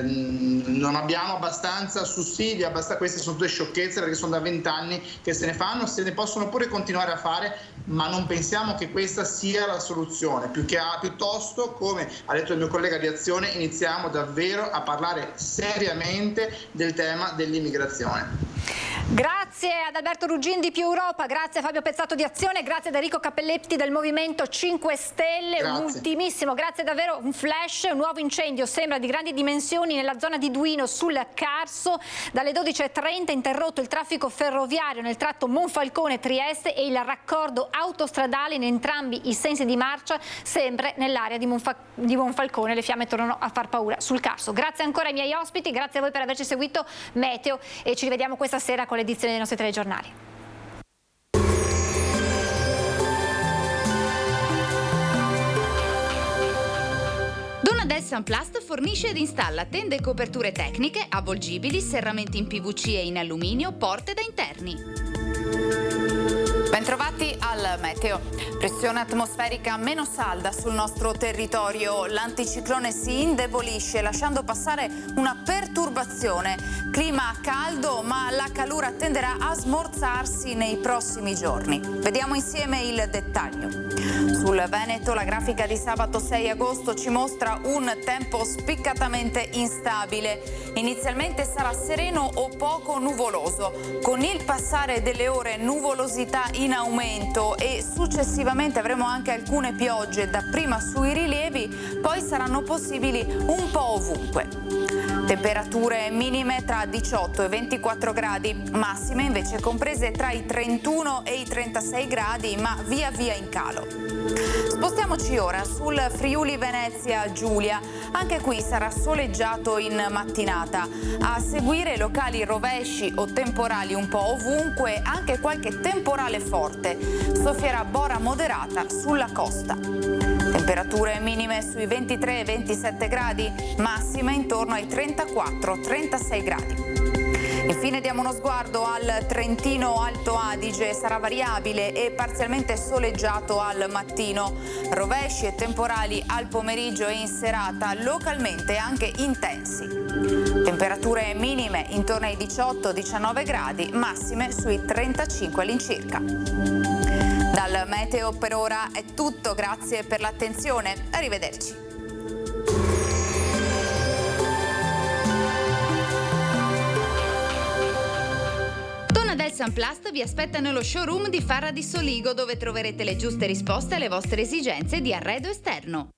non abbiamo abbastanza sussidi, queste sono tutte sciocchezze, perché sono da 20 anni che se ne possono pure continuare a fare, ma non pensiamo che questa sia la soluzione. Piuttosto, come ha detto il mio collega di Azione, iniziamo davvero a parlare seriamente del tema dell'immigrazione. Grazie ad Alberto Ruggin di Più Europa, grazie a Fabio Pezzato di Azione, grazie ad Enrico Cappelletti del Movimento 5 Stelle. Grazie. Un ultimissimo, grazie davvero, un flash, un nuovo incendio sembra di grandi dimensioni nella zona di Duino sul Carso. Dalle 12:30 interrotto il traffico ferroviario nel tratto Monfalcone-Trieste e il raccordo autostradale in entrambi i sensi di marcia, sempre nell'area di Monfalcone. Le fiamme tornano a far paura sul Carso. Grazie ancora ai miei ospiti, grazie a voi per averci seguito. Meteo, e ci rivediamo questa sera con l'edizione dei nostri telegiornali. Donadel Sunplast fornisce ed installa tende e coperture tecniche, avvolgibili, serramenti in PVC e in alluminio, porte da interni. Bentrovati al meteo. Pressione atmosferica meno salda sul nostro territorio. L'anticiclone si indebolisce lasciando passare una perturbazione. Clima caldo, ma la calura tenderà a smorzarsi nei prossimi giorni. Vediamo insieme il dettaglio. Sul Veneto la grafica di sabato 6 agosto ci mostra un tempo spiccatamente instabile. Inizialmente sarà sereno o poco nuvoloso. Con il passare delle ore nuvolosità in aumento e successivamente avremo anche alcune piogge, dapprima sui rilievi, poi saranno possibili un po' ovunque. Temperature minime tra 18 e 24 gradi, massime invece comprese tra i 31 e i 36 gradi, ma via via in calo. Spostiamoci ora sul Friuli Venezia Giulia. Anche qui sarà soleggiato in mattinata. A seguire locali rovesci o temporali un po' ovunque, anche qualche temporale forte. Soffierà bora moderata sulla costa. Temperature minime sui 23 e 27 gradi, massime intorno ai 34-36 gradi. Infine diamo uno sguardo al Trentino Alto Adige, sarà variabile e parzialmente soleggiato al mattino, rovesci e temporali al pomeriggio e in serata, localmente anche intensi. Temperature minime intorno ai 18-19 gradi, massime sui 35 all'incirca. Dal meteo per ora è tutto, grazie per l'attenzione, arrivederci. Donadel Sunplast vi aspetta nello showroom di Farra di Soligo, dove troverete le giuste risposte alle vostre esigenze di arredo esterno.